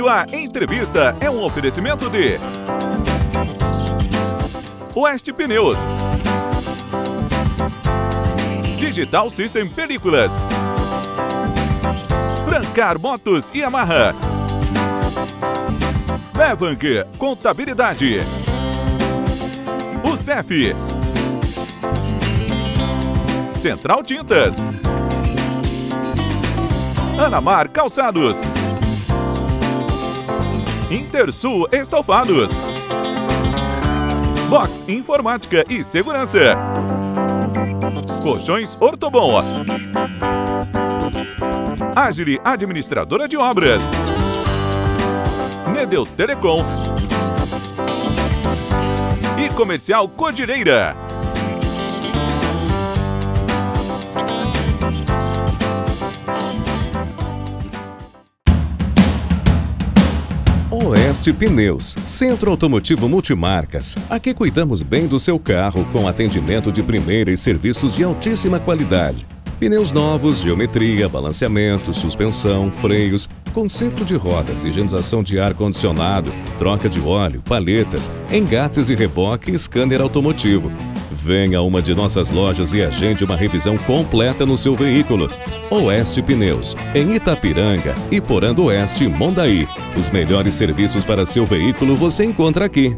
Rádio A Entrevista é um oferecimento de Oeste Pneus, Digital System Películas, Brancar Motos e Yamaha, Bevank Contabilidade, o CEF, Central Tintas, Anamar Calçados, Intersul Estofados, Box Informática e Segurança, Colchões Ortobon, Agile Administradora de Obras, Nedel Telecom e Comercial Cordilheira. Oeste Pneus, Centro Automotivo Multimarcas. Aqui cuidamos bem do seu carro com atendimento de primeira e serviços de altíssima qualidade. Pneus novos, geometria, balanceamento, suspensão, freios, conserto de rodas, higienização de ar-condicionado, troca de óleo, paletas, engates e reboque e scanner automotivo. Venha a uma de nossas lojas e agende uma revisão completa no seu veículo. Oeste Pneus, em Itapiranga, Iporã do Oeste, Mondaí. Os melhores serviços para seu veículo você encontra aqui.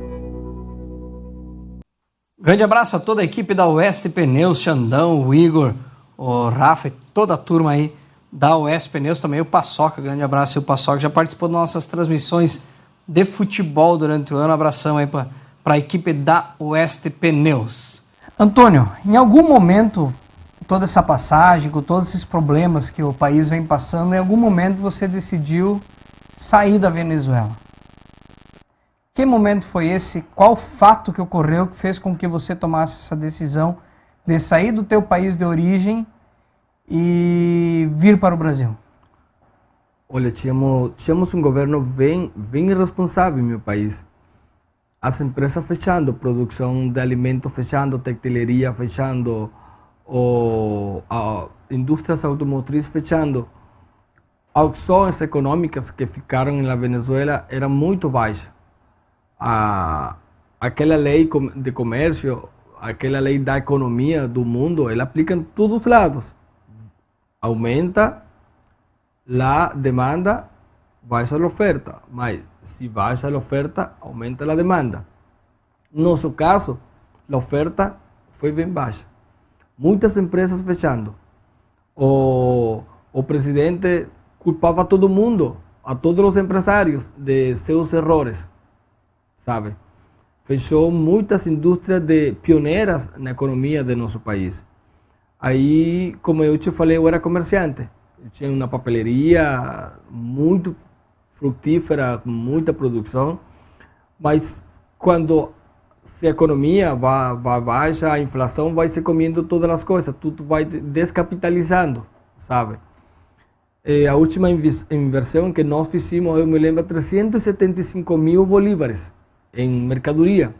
Grande abraço a toda a equipe da Oeste Pneus, Xandão, o Igor, o Rafa e toda a turma aí da Oeste Pneus, também o Paçoca. Grande abraço, e o Paçoca já participou das nossas transmissões de futebol durante o ano. Abração aí para a equipe da Oeste Pneus. Antônio, em algum momento, toda essa passagem, com todos esses problemas que o país vem passando, em algum momento você decidiu sair da Venezuela. Que momento foi esse? Qual fato que ocorreu que fez com que você tomasse essa decisão de sair do teu país de origem e vir para o Brasil? Olha, tínhamos um governo bem irresponsável em meu país. As empresas fechando, produção de alimentos fechando, textileria fechando, indústrias automotrizes fechando. Ações econômicas que ficaram na Venezuela eram muito baixas. Aquela lei de comércio, aquela lei da economia do mundo, ela aplica em todos os lados. Aumenta a demanda, baixa a oferta, mas se baixa a oferta, aumenta a demanda. No nosso caso, a oferta foi bem baixa. Muitas empresas fechando. O presidente culpava a todo mundo, a todos os empresários, de seus erros, sabe? Fechou muitas indústrias pioneiras na economia de nosso país. Aí, como eu te falei, eu era comerciante. Eu tinha uma papelaria muito frutífera, com muita produção, mas quando a economia vai baixa, a inflação vai se comendo todas as coisas, tudo vai descapitalizando, sabe? A última inversão que nós fizemos, eu me lembro, 375 mil bolívares em mercadoria.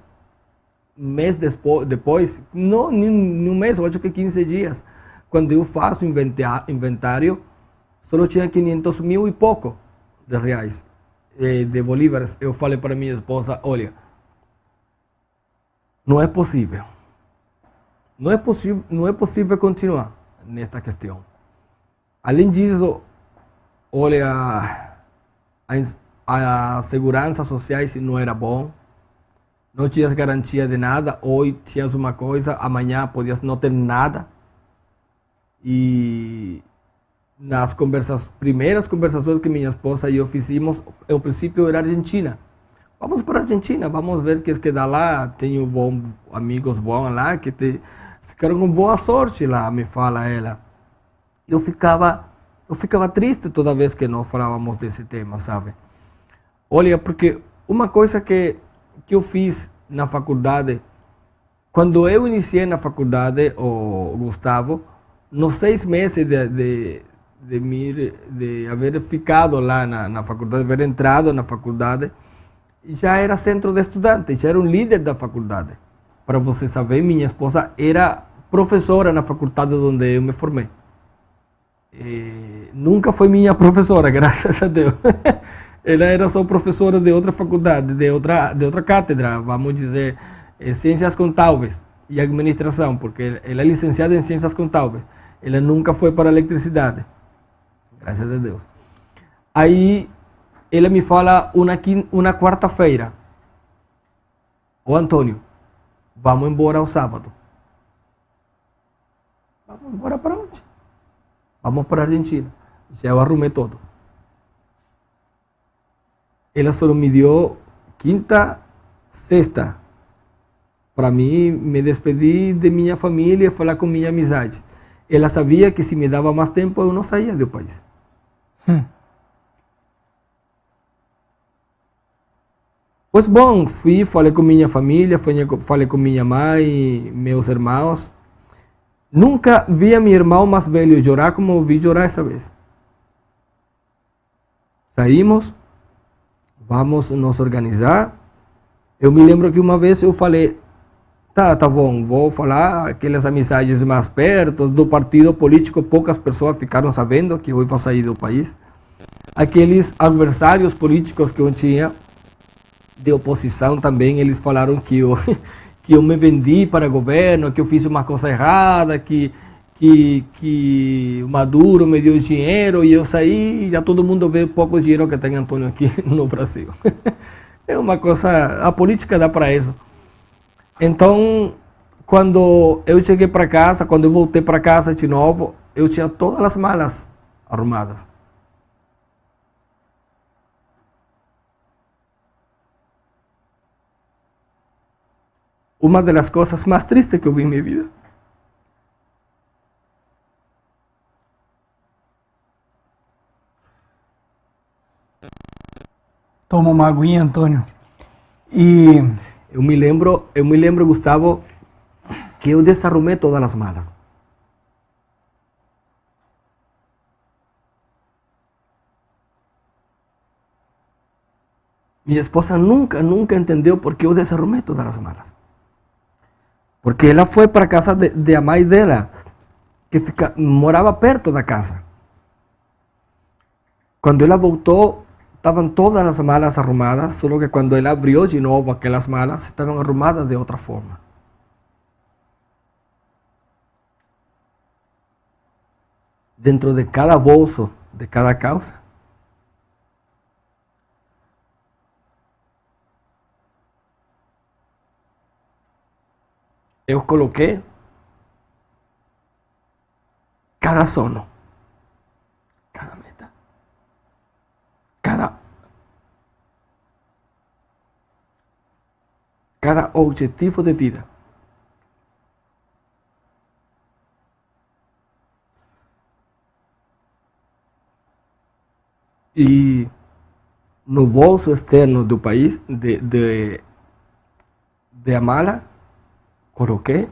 Mês depois, não um mês, eu acho que 15 dias, quando eu faço inventário, só tinha 500 mil e pouco de reais, de bolívares. Eu falei para minha esposa, olha, não é possível continuar nesta questão. Além disso, olha, a segurança social não era bom, não tinhas garantia de nada, hoje tinhas uma coisa, amanhã podias não ter nada. E nas primeiras conversações que minha esposa e eu fizemos, o princípio era Argentina. Vamos para a Argentina, vamos ver o que dá lá. Tenho amigos bons lá que ficaram com boa sorte lá, me fala ela. Eu ficava triste toda vez que nós falávamos desse tema, sabe? Olha, porque uma coisa que eu fiz na faculdade, quando eu iniciei na faculdade, o Gustavo, nos 6 meses de haver ficado lá na faculdade, haver entrado na faculdade, já era centro de estudantes, já era um líder da faculdade. Para você saber, minha esposa era professora na faculdade onde eu me formei. Nunca foi minha professora, graças a Deus. Ela era só professora de outra faculdade, de outra cátedra, vamos dizer, Ciências Contábeis e Administração, porque ela é licenciada em Ciências Contábeis. Ela nunca foi para a eletricidade, graças a Deus. Aí, ela me fala uma quarta-feira: ô Antônio, vamos embora ao sábado. Vamos embora para onde? Vamos para a Argentina. Já eu arrumei todo. Ela só me deu quinta, sexta. Para mim, me despedi de minha família e falar com minha amizade. Ela sabia que se me dava mais tempo, eu não saía do país. Pois bom, fui, falei com minha família, falei com minha mãe, meus irmãos. Nunca vi a meu irmão mais velho chorar como eu vi chorar essa vez. Saímos, vamos nos organizar. Eu me lembro que uma vez eu falei, tá bom, vou falar aquelas amizades mais perto, do partido político, poucas pessoas ficaram sabendo que eu ia sair do país. Aqueles adversários políticos que eu tinha, de oposição também, eles falaram que eu me vendi para o governo, que eu fiz uma coisa errada, que o Maduro me deu dinheiro e eu saí e já todo mundo vê o pouco dinheiro que tem Antônio aqui no Brasil. É uma coisa, a política dá para isso. Então, quando eu cheguei para casa, quando eu voltei para casa de novo, eu tinha todas as malas arrumadas. Uma das coisas mais tristes que eu vi em minha vida. Toma uma aguinha, Antônio. E Eu me lembro, Gustavo, que eu desarrumei todas as malas. Minha esposa nunca entendeu por que eu desarrumei todas as malas. Porque ela foi para a casa de a mãe dela, que morava perto da casa. Quando ela voltou, estavam todas as malas arrumadas, só que quando ela abriu de novo aquelas malas, estavam arrumadas de outra forma. Dentro de cada bolso, de cada calça, eu coloquei cada sono, cada meta, cada objetivo de vida. E no bolso externo do país, de a mala, coloquei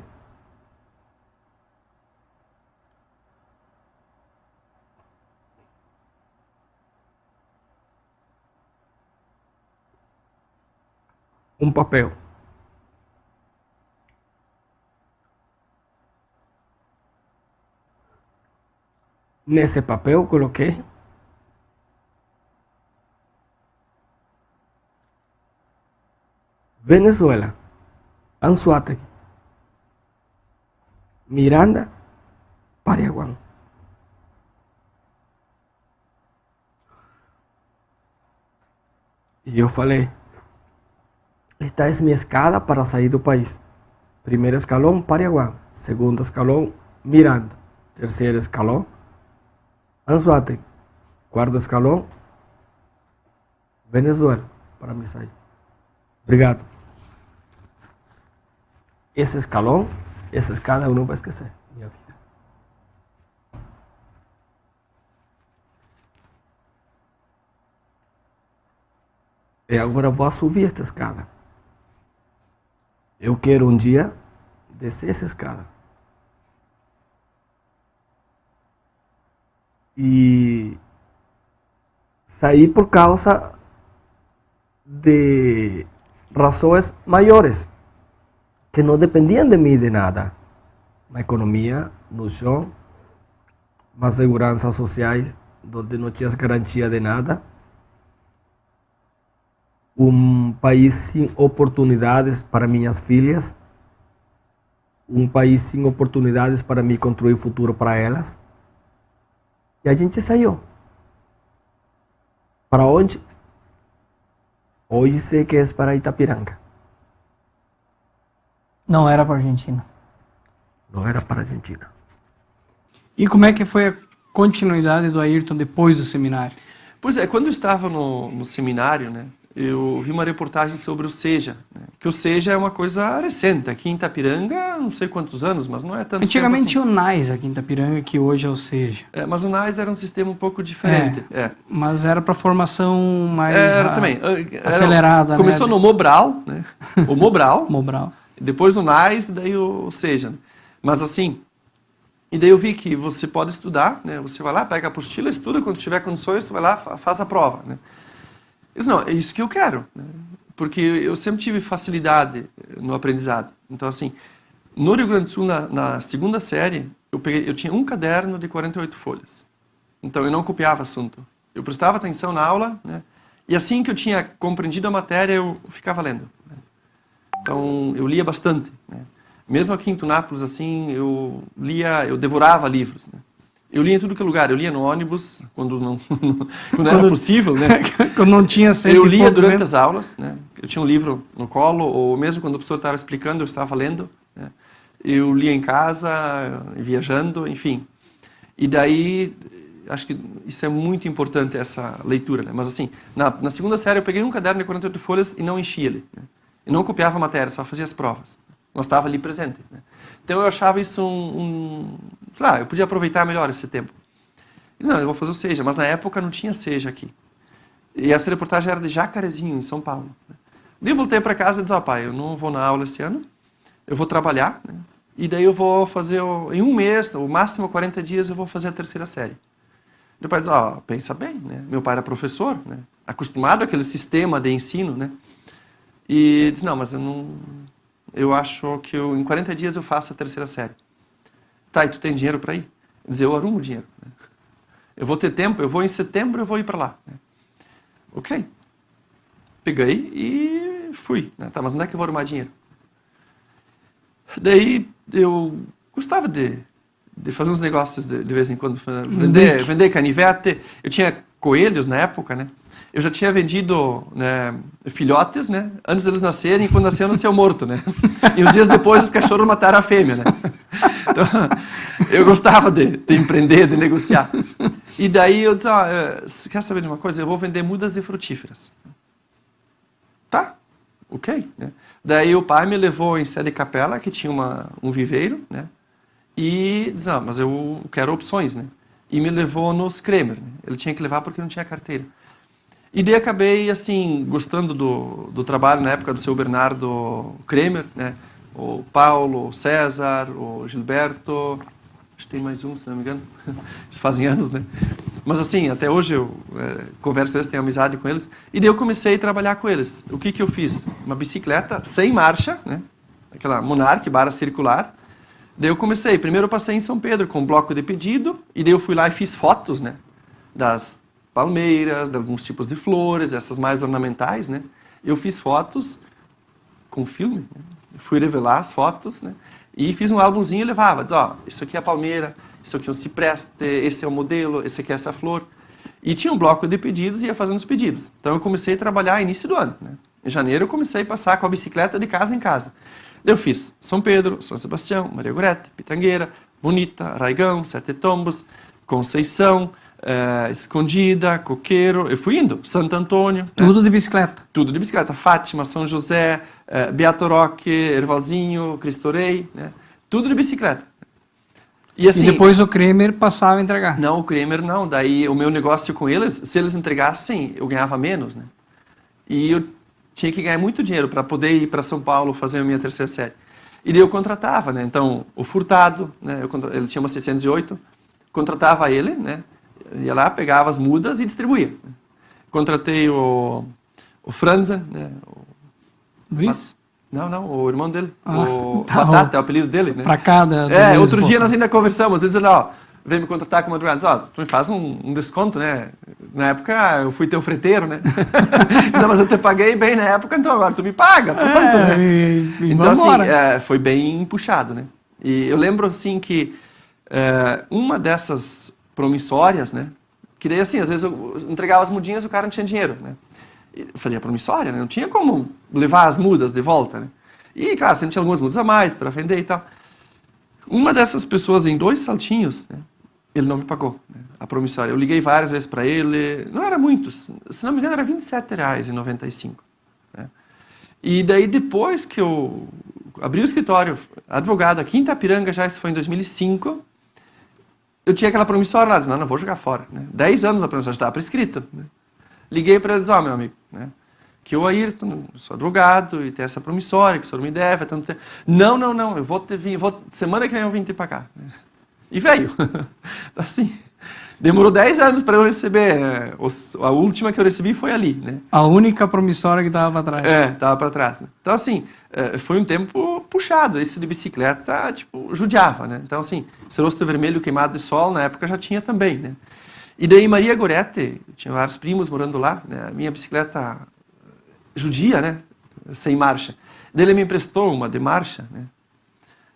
um papel. Nesse papel coloquei Venezuela, Anzoátegui, Miranda, Pariaguán. E eu falei, esta é minha escada para sair do país. Primeiro escalão, Pariaguán. Segundo escalão, Miranda. Terceiro escalão, Anzoátegui. Quarto escalão, Venezuela, para me sair. Obrigado. Esse escalão, essa escada eu não vou esquecer minha vida. E agora vou subir esta escada. Eu quero um dia descer essa escada. E sair por causa de razões maiores, que não dependiam de mim de nada. Na economia, no chão, nas seguranças sociais, onde não tinha garantia de nada. um país sem oportunidades para minhas filhas, um país sem oportunidades para mim construir futuro para elas. E a gente saiu. Para onde? Hoje sei que é para Itapiranga. Não era para Argentina. Não era para a Argentina. E como é que foi a continuidade do Ayrton depois do seminário? Pois é, quando eu estava no seminário, né, eu vi uma reportagem sobre o SEJA, né, que o SEJA é uma coisa recente, aqui em Itapiranga, não sei quantos anos, mas não é tanto Antigamente tempo assim. tinha o NAIS aqui em Itapiranga, que hoje é o SEJA. Mas o NAIS era um sistema um pouco diferente. Mas era para formação mais Era também. acelerada, começou né? no Mobral, né, o Mobral, Mobral. depois o NAIS, daí o SEJA. Né. Mas assim, e daí eu vi que você pode estudar, né, você vai lá, pega a apostila, estuda, quando tiver condições, tu vai lá, faz a prova, né. Eu disse, não, é isso que eu quero, né? Porque eu sempre tive facilidade no aprendizado. Então, assim, no Rio Grande do Sul, na segunda série, eu tinha um caderno de 48 folhas. Então, eu não copiava assunto. Eu prestava atenção na aula, né? E assim que eu tinha compreendido a matéria, eu ficava lendo. Né? Então, eu lia bastante. Né? Mesmo aqui em Tunápolis, assim, eu devorava livros, né? Eu lia em tudo que é lugar. Eu lia no ônibus, quando era possível, né? Quando não tinha cento Eu e lia poucos, durante né? as aulas, né? Eu tinha um livro no colo, ou mesmo quando o professor estava explicando, eu estava lendo. Né? Eu lia em casa, viajando, enfim. E daí, acho que isso é muito importante, essa leitura. Né? Mas assim, na segunda série eu peguei um caderno de 48 folhas e não enchi ele. Né? E não copiava a matéria, só fazia as provas. Mas estava ali presente. Né? Então eu achava isso sei lá, eu podia aproveitar melhor esse tempo. E não, eu vou fazer o SEJA, mas na época não tinha SEJA aqui. E essa reportagem era de Jacarezinho, em São Paulo. Daí eu voltei para casa e disse, pai, eu não vou na aula esse ano, eu vou trabalhar, né? E daí eu vou fazer, em um mês, o máximo 40 dias, eu vou fazer a terceira série. Meu pai diz, pensa bem, né? Meu pai era professor, né? Acostumado àquele sistema de ensino, né? E diz, não, mas eu acho que em 40 dias eu faço a terceira série. Tá, e tu tem dinheiro para ir? Diz, eu arrumo dinheiro. Né? Eu vou ter tempo, eu vou em setembro, eu vou ir para lá. Né? Ok. Peguei e fui. Né? Tá, mas onde é que eu vou arrumar dinheiro? Daí eu gostava de fazer uns negócios de vez em quando. Vender canivete. Eu tinha coelhos na época, né? Eu já tinha vendido, né, filhotes, né? Antes deles nascerem, e quando nasceu morto, né? E uns dias depois os cachorros mataram a fêmea, né? Então, eu gostava de empreender, de negociar. E daí eu disse, quer saber de uma coisa? Eu vou vender mudas de frutíferas. Tá, ok. Né? Daí o pai me levou em Sé de Capela, que tinha um viveiro, né? E disse, mas eu quero opções, né? E me levou nos Kremer. Né? Ele tinha que levar porque não tinha carteira. E daí acabei, assim, gostando do trabalho na época do seu Bernardo Kremer, né? O Paulo, o César, o Gilberto, acho que tem mais um, se não me engano, isso fazem anos, né? Mas assim, até hoje eu converso com eles, tenho amizade com eles, e daí eu comecei a trabalhar com eles. O que eu fiz? Uma bicicleta sem marcha, né? Aquela Monarch, barra circular. Daí eu comecei, primeiro eu passei em São Pedro com um bloco de pedido, e daí eu fui lá e fiz fotos, né? Das palmeiras, de alguns tipos de flores, essas mais ornamentais, né? Eu fiz fotos com filme, né? Fui revelar as fotos, né? E fiz um álbumzinho e levava. Diz, isso aqui é a palmeira, isso aqui é o cipreste, esse é o modelo, esse aqui é essa flor. E tinha um bloco de pedidos e ia fazendo os pedidos. Então eu comecei a trabalhar início do ano, né? Em janeiro eu comecei a passar com a bicicleta de casa em casa. Daí eu fiz São Pedro, São Sebastião, Maria Gorete, Pitangueira, Bonita, Raigão, Sete Tombos, Conceição, Escondida, Coqueiro, eu fui indo, Santo Antônio. Tudo de bicicleta? Tudo de bicicleta, Fátima, São José, Beato Roque, Ervalzinho, Cristo Rei, né? Tudo de bicicleta. E, assim, e depois o Kremer passava a entregar? Não, o Kremer não, daí o meu negócio com eles, se eles entregassem, eu ganhava menos, né? E eu tinha que ganhar muito dinheiro para poder ir para São Paulo fazer a minha terceira série. E daí eu contratava, né? Então, o Furtado, né? Ele tinha uma 608, contratava ele, né? Ia lá, pegava as mudas e distribuía. Contratei o Franzen, né? Luiz? Não, o irmão dele. Ah, o tá, Batata, é o apelido dele, né? Pra cá da outro dia nós ainda conversamos. Ele dizia, vem me contratar com madrugada, diz, ó, tu me faz um desconto, né? Na época eu fui teu freteiro, né? Não, mas eu te paguei bem na época, então agora tu me paga, pronto, né? Então assim, foi bem puxado, né? E eu lembro assim que uma dessas promissórias, né? Que daí assim, às vezes eu entregava as mudinhas e o cara não tinha dinheiro, né? Eu fazia promissória, né? Não tinha como levar as mudas de volta, né? E claro, sempre tinha algumas mudas a mais para vender e tal. Uma dessas pessoas em 2 saltinhos, né? Ele não me pagou, né, a promissória. Eu liguei várias vezes para ele, não era muito, se não me engano era R$ 27,95. Né? E daí depois que eu abri o escritório, advogado aqui em Itapiranga, já isso foi em 2005, eu tinha aquela promissória lá, disse, não vou jogar fora. Né? 10 anos a promissória estava prescrita. Né? Liguei para ele e disse, meu amigo, né, que eu, Ayrton, sou advogado e tem essa promissória que o senhor me deve. Não, eu vou vir, semana que vem eu vim te pagar. Né? E veio. Assim, demorou 10 anos para eu receber. A última que eu recebi foi ali, né? A única promissória que estava para trás. Estava para trás. Né? Então, assim, foi um tempo puxado. Esse de bicicleta, tipo, judiava, né? Então, assim, esse rosto vermelho queimado de sol, na época já tinha também, né? E daí, Maria Goretti, tinha vários primos morando lá, né? A minha bicicleta judia, né? Sem marcha. Daí ele me emprestou uma de marcha, né?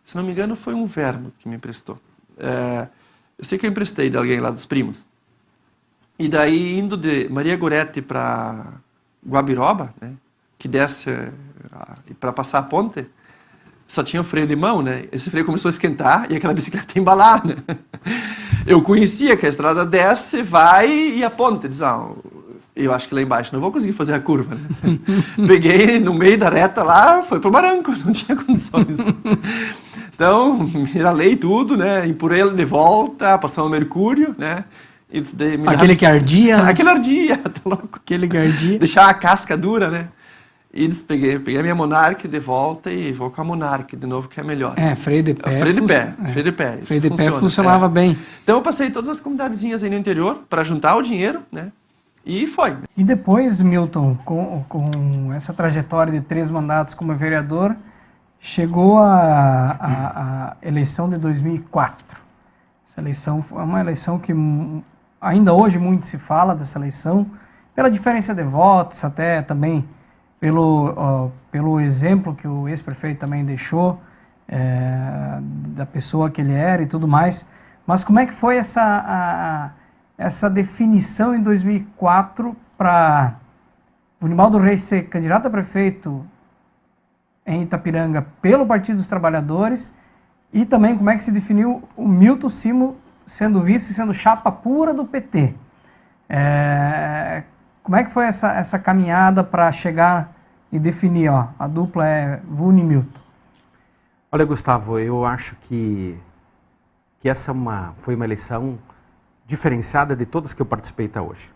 Se não me engano, foi um Verno que me emprestou. Eu sei que eu emprestei de alguém lá dos primos. E daí, indo de Maria Goretti para Guabiroba, né, que desce para passar a ponte, só tinha o freio de mão, né? Esse freio começou a esquentar e aquela bicicleta ia embalar, né? Eu conhecia que a estrada desce, vai e a ponte. Diz, eu acho que lá embaixo não vou conseguir fazer a curva, né? Peguei no meio da reta lá, foi pro barranco, não tinha condições. Então, me ralei tudo, né? Empurrei ele de volta, passamos o mercúrio, né? Aquele que ardia? Né? Aquele ardia, tá louco? Aquele que ardia. Deixar a casca dura, né? E peguei a minha Monark de volta e vou com a Monark de novo, que é melhor. Freio de pé. Freio de pé, freio de pé. Freio de pé funcionava bem. Então eu passei todas as comunidadezinhas aí no interior para juntar o dinheiro, né? E foi. E depois, Milton, com essa trajetória de 3 mandatos como vereador, chegou a eleição de 2004. Essa eleição foi uma eleição que ainda hoje muito se fala dessa eleição, pela diferença de votos, até também pelo exemplo que o ex-prefeito também deixou, da pessoa que ele era e tudo mais. Mas como é que foi essa definição em 2004 para o Nivaldo Reis ser candidato a prefeito em Itapiranga pelo Partido dos Trabalhadores, e também como é que se definiu o Milton Simo sendo vice, sendo chapa pura do PT. Como é que foi essa caminhada para chegar e definir, a dupla é Vuni e Milton? Olha, Gustavo, eu acho que essa foi uma eleição diferenciada de todas que eu participei até hoje.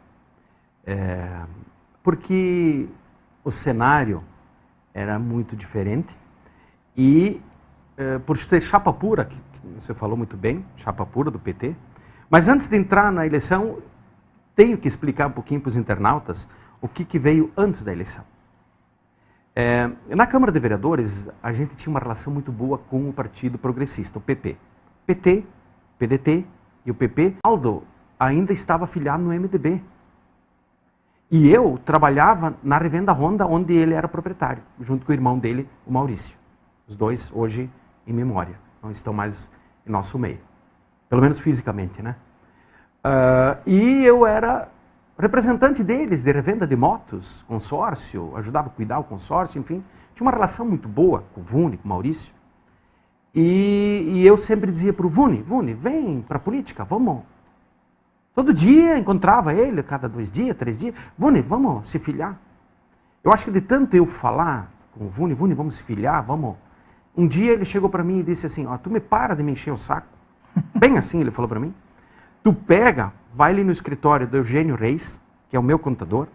Porque o cenário era muito diferente e por ser chapa pura, que você falou muito bem, chapa pura do PT, mas antes de entrar na eleição, tenho que explicar um pouquinho para os internautas o que veio antes da eleição. Na Câmara de Vereadores, a gente tinha uma relação muito boa com o Partido Progressista, o PP. PT, PDT e o PP. Aldo ainda estava afiliado no MDB. E eu trabalhava na Revenda Honda, onde ele era proprietário, junto com o irmão dele, o Maurício. Os dois, hoje, em memória, não estão mais em nosso meio. Pelo menos fisicamente, né? E eu era representante deles, de revenda de motos, consórcio, ajudava a cuidar o consórcio, enfim. Tinha uma relação muito boa com o Vuni, com o Maurício. E eu sempre dizia para o Vuni, vem para a política, vamos. Todo dia encontrava ele, cada 2 dias, 3 dias. Vuni, vamos se filiar. Eu acho que de tanto eu falar com o Vuni, vamos se filiar, vamos. Um dia ele chegou para mim e disse assim, tu me para de me encher o saco. Bem assim ele falou para mim. Tu pega, vai ali no escritório do Eugênio Reis, que é o meu contador,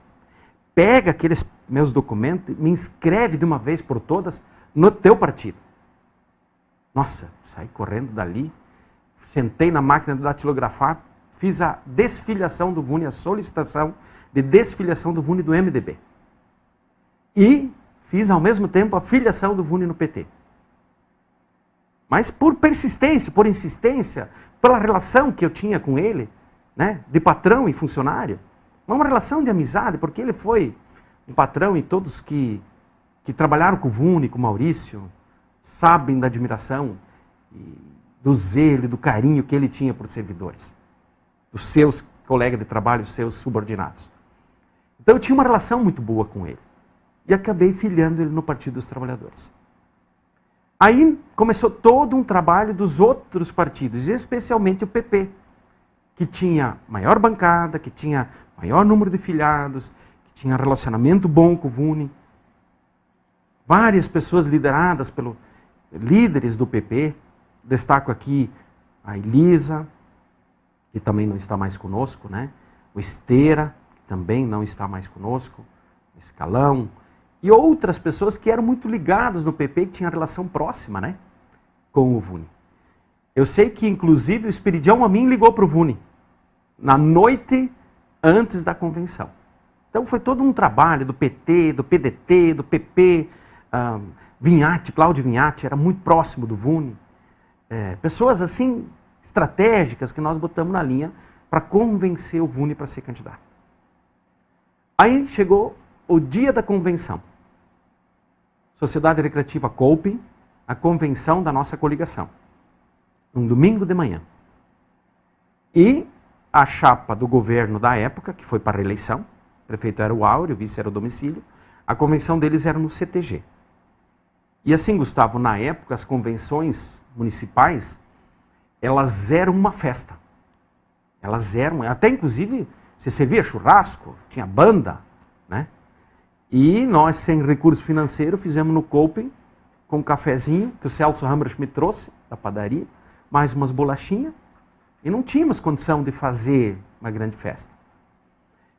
pega aqueles meus documentos, me inscreve de uma vez por todas no teu partido. Nossa, saí correndo dali, sentei na máquina de datilografar, fiz a desfiliação do Vuni, a solicitação de desfiliação do Vuni do MDB. E fiz ao mesmo tempo a filiação do Vuni no PT. Mas por persistência, por insistência, pela relação que eu tinha com ele, né, de patrão e funcionário, uma relação de amizade, porque ele foi um patrão e todos que trabalharam com o Vuni, com o Maurício, sabem da admiração, e do zelo e do carinho que ele tinha por servidores, dos seus colegas de trabalho, os seus subordinados. Então eu tinha uma relação muito boa com ele. E acabei filiando ele no Partido dos Trabalhadores. Aí começou todo um trabalho dos outros partidos, especialmente o PP, que tinha maior bancada, que tinha maior número de filiados, que tinha relacionamento bom com o Vuni. Várias pessoas lideradas pelos líderes do PP. Destaco aqui a Elisa, que também não está mais conosco, né? O Esteira, que também não está mais conosco, o Escalão, e outras pessoas que eram muito ligadas no PP, que tinham relação próxima, né, com o Vuni. Eu sei que, inclusive, o Espiridião a mim ligou para o Vuni, na noite antes da convenção. Então foi todo um trabalho do PT, do PDT, do PP, Vinhati, Cláudio Vinhati, era muito próximo do Vuni. Pessoas assim, estratégicas, que nós botamos na linha para convencer o Vuni para ser candidato. Aí chegou o dia da convenção. Sociedade Recreativa Colping, a convenção da nossa coligação. Um domingo de manhã. E a chapa do governo da época, que foi para a reeleição, o prefeito era o Áureo, o vice era o Domicílio, a convenção deles era no CTG. E assim, Gustavo, na época, as convenções municipais, elas eram uma festa. Elas eram, até inclusive, se servia churrasco, tinha banda, né? E nós, sem recurso financeiro, fizemos no Colping, com um cafezinho, que o Celso Rambras me trouxe, da padaria, mais umas bolachinhas, e não tínhamos condição de fazer uma grande festa.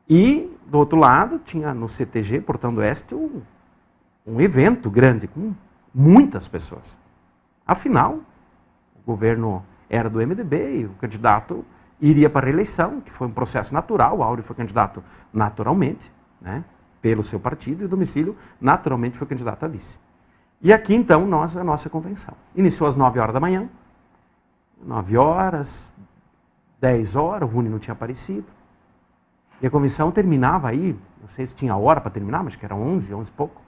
E, do outro lado, tinha no CTG, Portão do Oeste, um evento grande, com muitas pessoas. Afinal, o governo era do MDB e o candidato iria para a reeleição, que foi um processo natural, o Áureo foi candidato naturalmente, né, pelo seu partido, e o Domicílio naturalmente foi candidato a vice. E aqui, então, a nossa convenção. Iniciou às 9 horas da manhã, 9 horas, 10 horas, o Vuni não tinha aparecido. E a convenção terminava aí, não sei se tinha hora para terminar, mas acho que era 11 e pouco.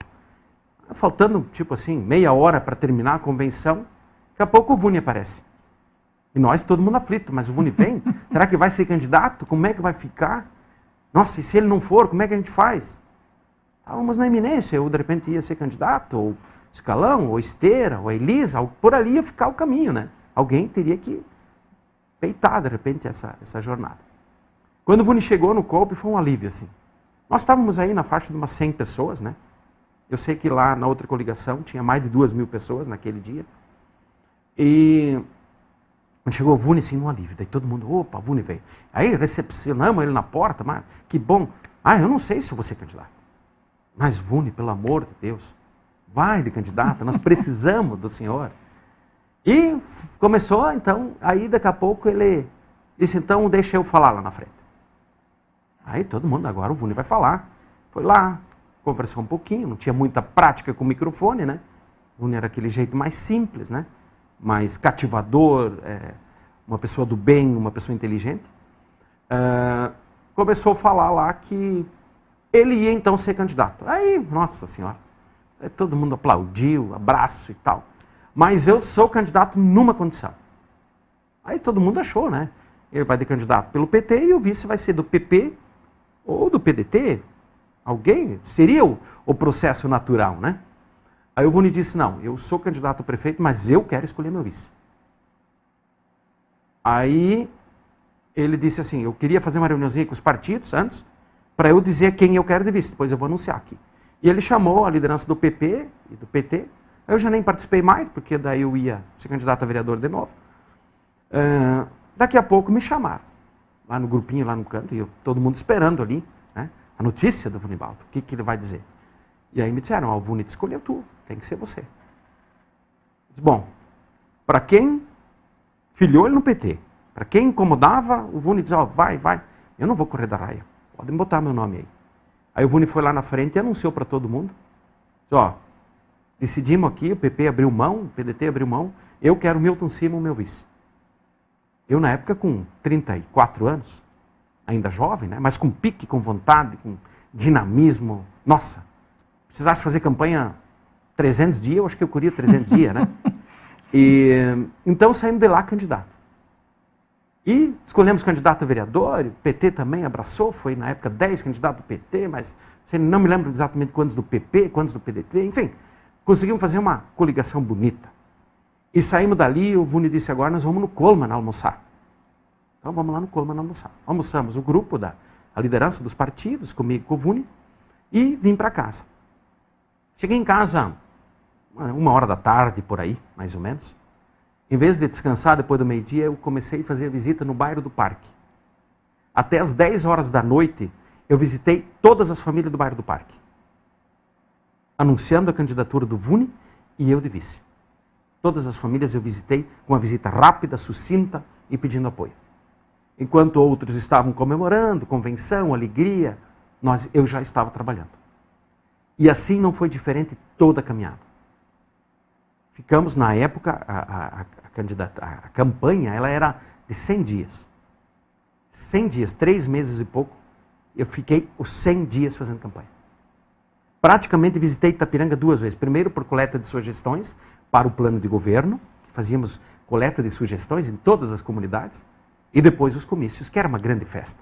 Faltando, tipo assim, meia hora para terminar a convenção, daqui a pouco o Vuni aparece. E nós, todo mundo aflito, mas o Vuni vem? Será que vai ser candidato? Como é que vai ficar? Nossa, e se ele não for, como é que a gente faz? Estávamos na iminência, eu de repente ia ser candidato, ou Escalão, ou Esteira, ou Elisa, por ali ia ficar o caminho, né? Alguém teria que peitar, de repente, essa jornada. Quando o Vuni chegou no Colping, foi um alívio, assim. Nós estávamos aí na faixa de umas 100 pessoas, né? Eu sei que lá na outra coligação tinha mais de 2.000 pessoas naquele dia. E quando chegou o Vuni, assim, um alívio. Daí todo mundo, opa, o Vuni veio. Aí recepcionamos ele na porta, mas que bom. Eu não sei se eu vou ser candidato. Mas Vuni, pelo amor de Deus, vai de candidato, nós precisamos do senhor. E começou, então, aí daqui a pouco ele disse, então deixa eu falar lá na frente. Aí todo mundo, agora o Vuni vai falar. Foi lá, conversou um pouquinho, não tinha muita prática com o microfone, né? O Vuni era aquele jeito mais simples, né? Mais cativador, uma pessoa do bem, uma pessoa inteligente. Começou a falar lá que ele ia então ser candidato. Aí, nossa senhora, todo mundo aplaudiu, abraço e tal. Mas eu sou candidato numa condição. Aí todo mundo achou, né? Ele vai de candidato pelo PT e o vice vai ser do PP ou do PDT. Alguém? Seria o processo natural, né? Aí o Vuni disse, não, eu sou candidato a prefeito, mas eu quero escolher meu vice. Aí ele disse assim, eu queria fazer uma reuniãozinha com os partidos antes, para eu dizer quem eu quero de vice, depois eu vou anunciar aqui. E ele chamou a liderança do PP e do PT, eu já nem participei mais, porque daí eu ia ser candidato a vereador de novo. Daqui a pouco me chamaram, lá no grupinho, lá no canto, e todo mundo esperando ali, né, a notícia do Vunibaldo, o que ele vai dizer. E aí me disseram, o Vuni te escolheu tu, tem que ser você. Eu disse, bom, para quem filiou ele no PT, para quem incomodava, o Vuni dizia, vai, eu não vou correr da raia, podem botar meu nome aí. Aí o Vuni foi lá na frente e anunciou para todo mundo, disse, Decidimos aqui, o PP abriu mão, o PDT abriu mão, eu quero Milton Simon, meu vice. Eu, na época, com 34 anos, ainda jovem, né? Mas com pique, com vontade, com dinamismo. Nossa, precisasse fazer campanha 300 dias, eu acho que eu queria 300 dias, né? E, então saímos de lá candidato. E escolhemos candidato a vereador, o PT também abraçou, foi na época 10 candidatos do PT, mas não me lembro exatamente quantos do PP, quantos do PDT, enfim, conseguimos fazer uma coligação bonita. E saímos dali, o Vuni disse, agora nós vamos no Coleman almoçar. Então vamos lá no Coleman almoçar. Almoçamos o grupo, a liderança dos partidos, comigo e com o Vuni, e vim para casa. Cheguei em casa 1h da tarde, por aí, mais ou menos. Em vez de descansar depois do meio-dia, eu comecei a fazer visita no bairro do Parque. Até as 10 horas da noite, eu visitei todas as famílias do bairro do Parque, anunciando a candidatura do Vuni e eu de vice. Todas as famílias eu visitei com uma visita rápida, sucinta e pedindo apoio. Enquanto outros estavam comemorando, convenção, alegria, eu já estava trabalhando. E assim não foi diferente toda a caminhada. Ficamos, na época, a campanha ela era de 100 dias. 100 dias, 3 meses e pouco, eu fiquei os 100 dias fazendo campanha. Praticamente visitei Itapiranga 2 vezes. Primeiro por coleta de sugestões para o plano de governo, que fazíamos coleta de sugestões em todas as comunidades, e depois os comícios, que era uma grande festa.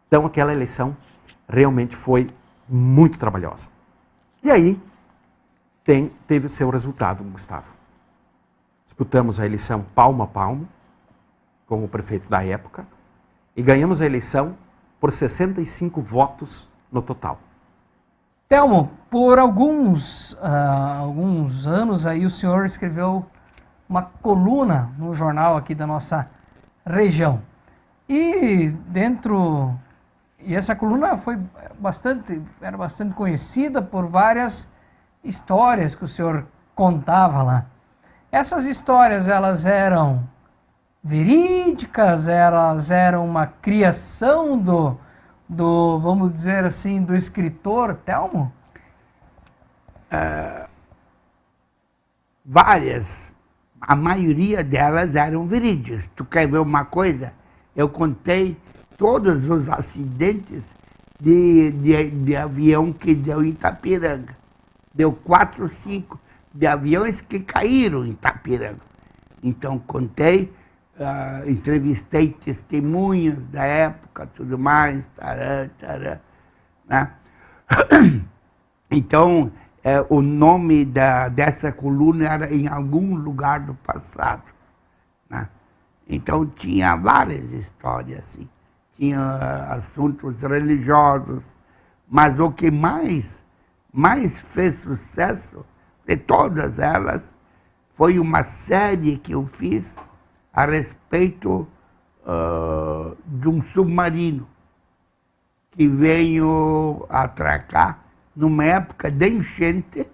Então aquela eleição realmente foi muito trabalhosa. E aí teve o seu resultado, Gustavo. Disputamos a eleição palmo a palmo com o prefeito da época e ganhamos a eleição por 65 votos no total. Telmo, por alguns anos aí o senhor escreveu uma coluna no jornal aqui da nossa região. E essa coluna era bastante conhecida por várias histórias que o senhor contava lá. Essas histórias, elas eram verídicas, elas eram uma criação vamos dizer assim, do escritor Telmo? Várias. A maioria delas eram verídicas. Tu quer ver uma coisa? Eu contei todos os acidentes de avião que deu em Itapiranga. Deu 4 ou 5 de aviões que caíram em Itapiranga. Então contei, entrevistei testemunhas da época, tudo mais, né? Então, o nome dessa coluna era Em Algum Lugar do Passado, né? Então tinha várias histórias assim, tinha assuntos religiosos, mas o que mais fez sucesso de todas elas foi uma série que eu fiz a respeito de um submarino que veio atracar numa época de enchente.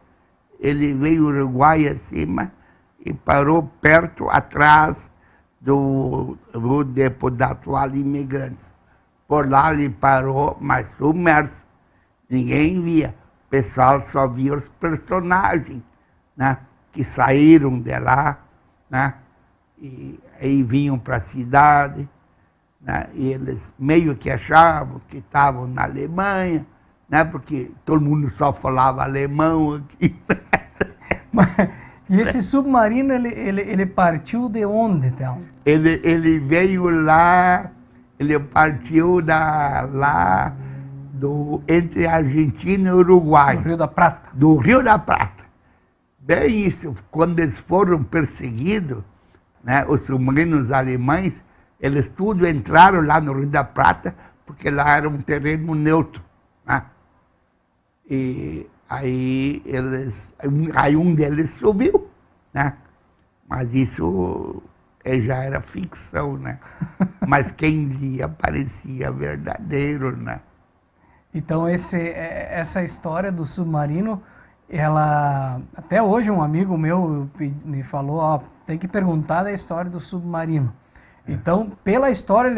Ele veio do Uruguai acima e parou perto, atrás do depo da Toalha Imigrantes. Por lá ele parou, mas submerso. Ninguém via. O pessoal só via os personagens, né, que saíram de lá, né, e aí vinham para a cidade, né, e eles meio que achavam que estavam na Alemanha, né, porque todo mundo só falava alemão aqui. E esse submarino, ele partiu de onde, Telmo? Ele veio lá, ele partiu lá entre a Argentina e o Uruguai. Do Rio da Prata. Do Rio da Prata. Bem isso, quando eles foram perseguidos, né, os submarinos alemães, eles tudo entraram lá no Rio da Prata, porque lá era um terreno neutro, né? E aí um deles subiu, né? Mas isso já era ficção, né? Mas quem lia parecia verdadeiro, né? Então essa história do submarino, ela até hoje um amigo meu me falou, tem que perguntar da história do submarino. Então, pela história,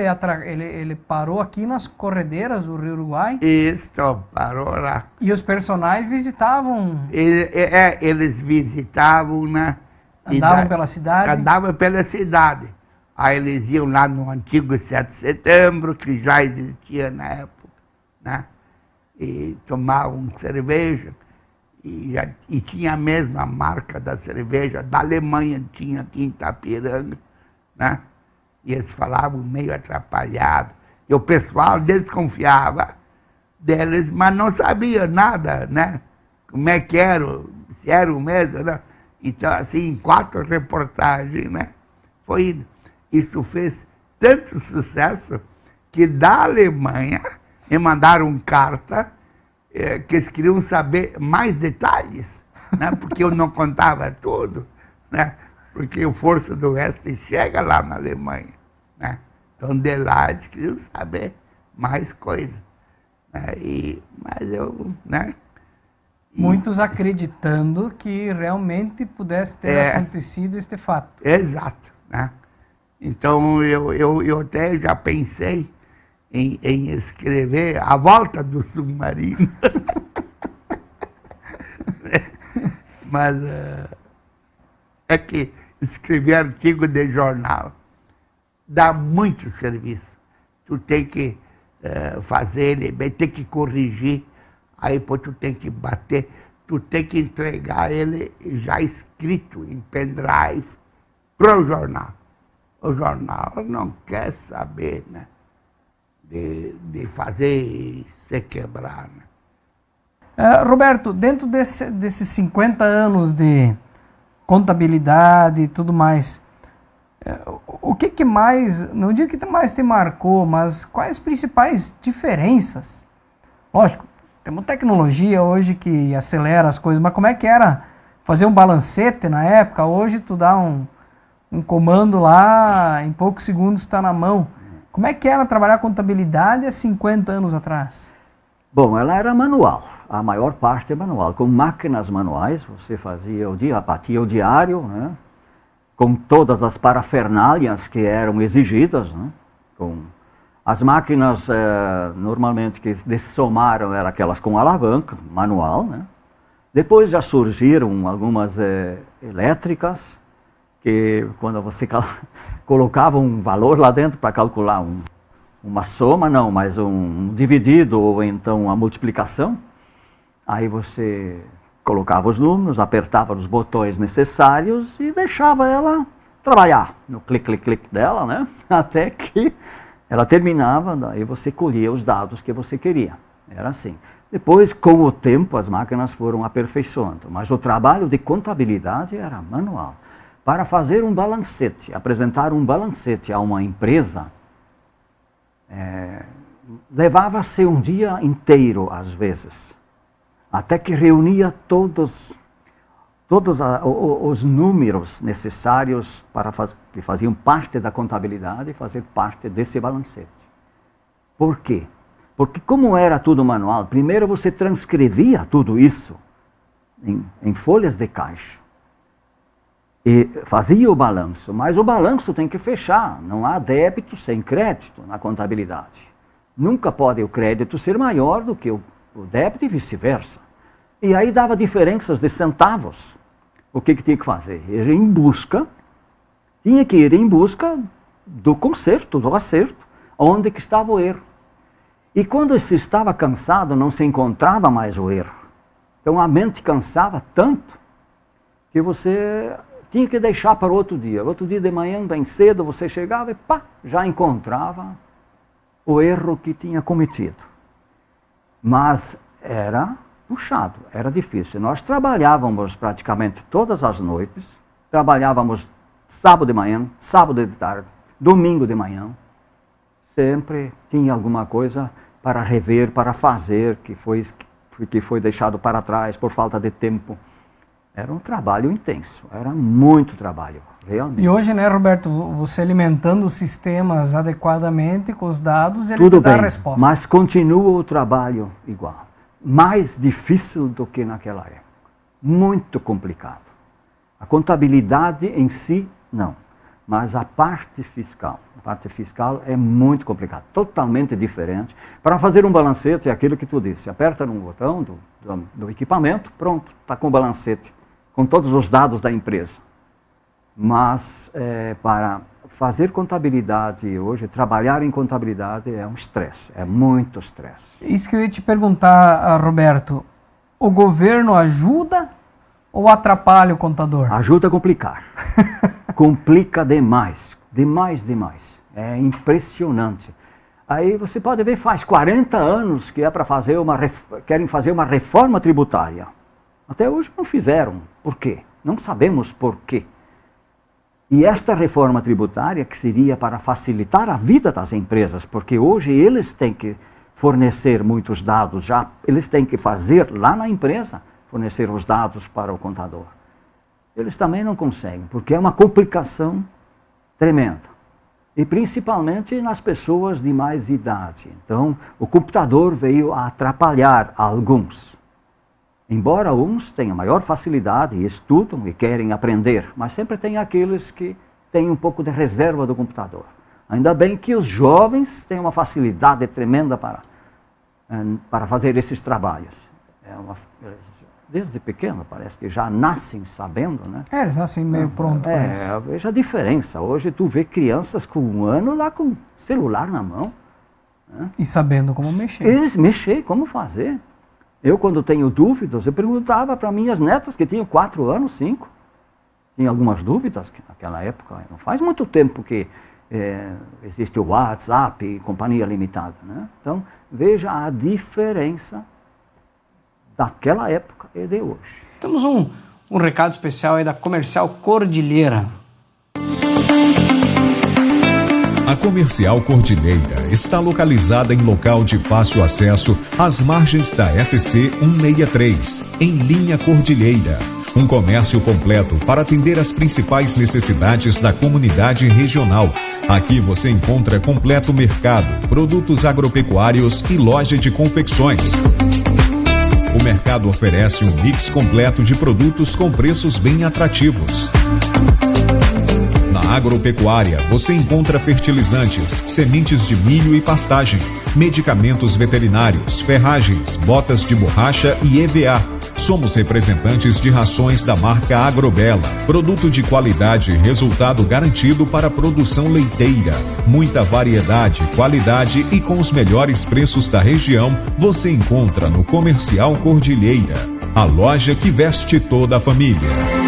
ele parou aqui nas corredeiras do Rio Uruguai Isso, parou lá. e os personagens visitavam, Eles visitavam, né? andavam pela cidade. Andavam pela cidade. Aí eles iam lá no antigo 7 de setembro, que já existia na época, né? E tomavam cerveja. E tinha a mesma marca da cerveja da Alemanha, tinha aqui em Itapiranga, né? E eles falavam meio atrapalhado. E o pessoal desconfiava deles, mas não sabia nada, né? Como é que era, se era o mesmo, né? Então, assim, 4 reportagens, né? Foi indo. Isso fez tanto sucesso que da Alemanha me mandaram carta que eles queriam saber mais detalhes, né? Porque eu não contava tudo, né? Porque o Força do Oeste chega lá na Alemanha, né? Então, de lá, eles queriam saber mais coisas. Né? Mas eu, né? Muitos acreditando que realmente pudesse ter acontecido este fato. Exato, né? Então, eu até já pensei em escrever A Volta do Submarino. Mas é que escrever artigo de jornal dá muito serviço. Tu tem que fazer, tem que corrigir, aí depois tu tem que bater, tu tem que entregar ele já escrito em pendrive para o jornal. O jornal não quer saber, né, de fazer se quebrar. Né? Roberto, dentro desses 50 anos de contabilidade e tudo mais, o que mais, não digo que mais te marcou, mas quais as principais diferenças? Lógico, temos tecnologia hoje que acelera as coisas, mas como é que era fazer um balancete na época? Hoje tu dá um comando lá, em poucos segundos está na mão. Como é que era trabalhar contabilidade há 50 anos atrás? Bom, ela era manual, a maior parte é manual. Com máquinas manuais, você fazia batia o diário, né? Com todas as parafernálias que eram exigidas, né? Com as máquinas, normalmente, que dessomaram, eram aquelas com alavanca, manual, né? Depois já surgiram algumas elétricas, que quando você colocava um valor lá dentro para calcular uma soma, não, mas um dividido ou então a multiplicação, aí você colocava os números, apertava os botões necessários e deixava ela trabalhar no clique dela, né? Até que ela terminava, daí você colhia os dados que você queria. Era assim. Depois, com o tempo, as máquinas foram aperfeiçoando, mas o trabalho de contabilidade era manual. Para fazer um balancete, apresentar um balancete a uma empresa, levava-se um dia inteiro, às vezes, até que reunia todos os números necessários que faziam parte da contabilidade e fazer parte desse balancete. Por quê? Porque como era tudo manual, primeiro você transcrevia tudo isso em folhas de caixa. E fazia o balanço, mas o balanço tem que fechar, não há débito sem crédito na contabilidade. Nunca pode o crédito ser maior do que o débito e vice-versa. E aí dava diferenças de centavos. O que tinha que fazer? Tinha que ir em busca do conserto, do acerto, onde que estava o erro. E quando se estava cansado, não se encontrava mais o erro. Então a mente cansava tanto que você tinha que deixar para outro dia. Outro dia de manhã, bem cedo, você chegava e já encontrava o erro que tinha cometido. Mas era puxado, era difícil. Nós trabalhávamos praticamente todas as noites, trabalhávamos sábado de manhã, sábado de tarde, domingo de manhã. Sempre tinha alguma coisa para rever, para fazer, que foi deixado para trás por falta de tempo. Era um trabalho intenso, era muito trabalho, realmente. E hoje, né, Roberto, você alimentando os sistemas adequadamente com os dados, ele Tudo te dá bem, a resposta. mas continua o trabalho igual. Mais difícil do que naquela época. Muito complicado. A contabilidade em si, não. Mas a parte fiscal é muito complicada, totalmente diferente. Para fazer um balancete é aquilo que tu disse, aperta num botão do equipamento, pronto, está com o balancete, com todos os dados da empresa. Mas para fazer contabilidade hoje, trabalhar em contabilidade é um estresse, é muito estresse. Isso que eu ia te perguntar, Roberto, o governo ajuda ou atrapalha o contador? Ajuda a complicar. Complica demais. É impressionante. Aí você pode ver, faz 40 anos que é para fazer querem fazer uma reforma tributária. Até hoje não fizeram. Por quê? Não sabemos por quê. E esta reforma tributária, que seria para facilitar a vida das empresas, porque hoje eles têm que fornecer muitos dados, eles têm que fazer lá na empresa, fornecer os dados para o contador. Eles também não conseguem, porque é uma complicação tremenda. E principalmente nas pessoas de mais idade. Então, o computador veio a atrapalhar alguns. Embora uns tenham maior facilidade e estudam e querem aprender, mas sempre tem aqueles que têm um pouco de reserva do computador. Ainda bem que os jovens têm uma facilidade tremenda para fazer esses trabalhos. Desde pequeno, parece que já nascem sabendo, né? Eles nascem meio pronto. Veja a diferença. Hoje tu vê crianças com 1 ano lá com celular na mão. Né? E sabendo como mexer. Mexer, como fazer. Eu, quando tenho dúvidas, eu perguntava para minhas netas, que tinham 4 anos, 5. Tinha algumas dúvidas, que naquela época, não faz muito tempo que existe o WhatsApp e companhia limitada, né? Então, veja a diferença daquela época e de hoje. Temos um recado especial aí da Comercial Cordilheira. A Comercial Cordilheira está localizada em local de fácil acesso às margens da SC 163, em linha Cordilheira. Um comércio completo para atender às principais necessidades da comunidade regional. Aqui você encontra completo mercado, produtos agropecuários e loja de confecções. O mercado oferece um mix completo de produtos com preços bem atrativos. Na agropecuária, você encontra fertilizantes, sementes de milho e pastagem, medicamentos veterinários, ferragens, botas de borracha e EVA. Somos representantes de rações da marca Agrobela, produto de qualidade e resultado garantido para a produção leiteira. Muita variedade, qualidade e com os melhores preços da região, você encontra no Comercial Cordilheira, a loja que veste toda a família.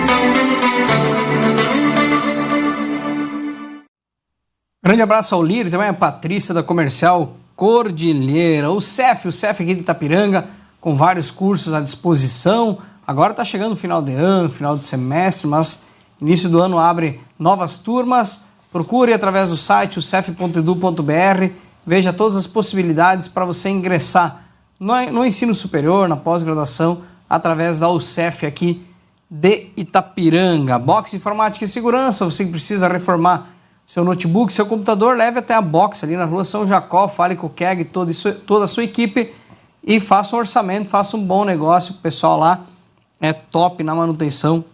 Grande abraço ao Lírio, também a Patrícia da Comercial Cordilheira. O CEF aqui de Itapiranga, com vários cursos à disposição. Agora está chegando o final de ano, final de semestre, mas início do ano abre novas turmas. Procure através do site, o cef.edu.br, veja todas as possibilidades para você ingressar no ensino superior, na pós-graduação, através da UCEF aqui de Itapiranga. Box Informática e Segurança, você que precisa reformar seu notebook, seu computador, leve até a Box ali na rua São Jacó, fale com o KEG, toda a sua equipe e faça um orçamento, faça um bom negócio. O pessoal lá é top na manutenção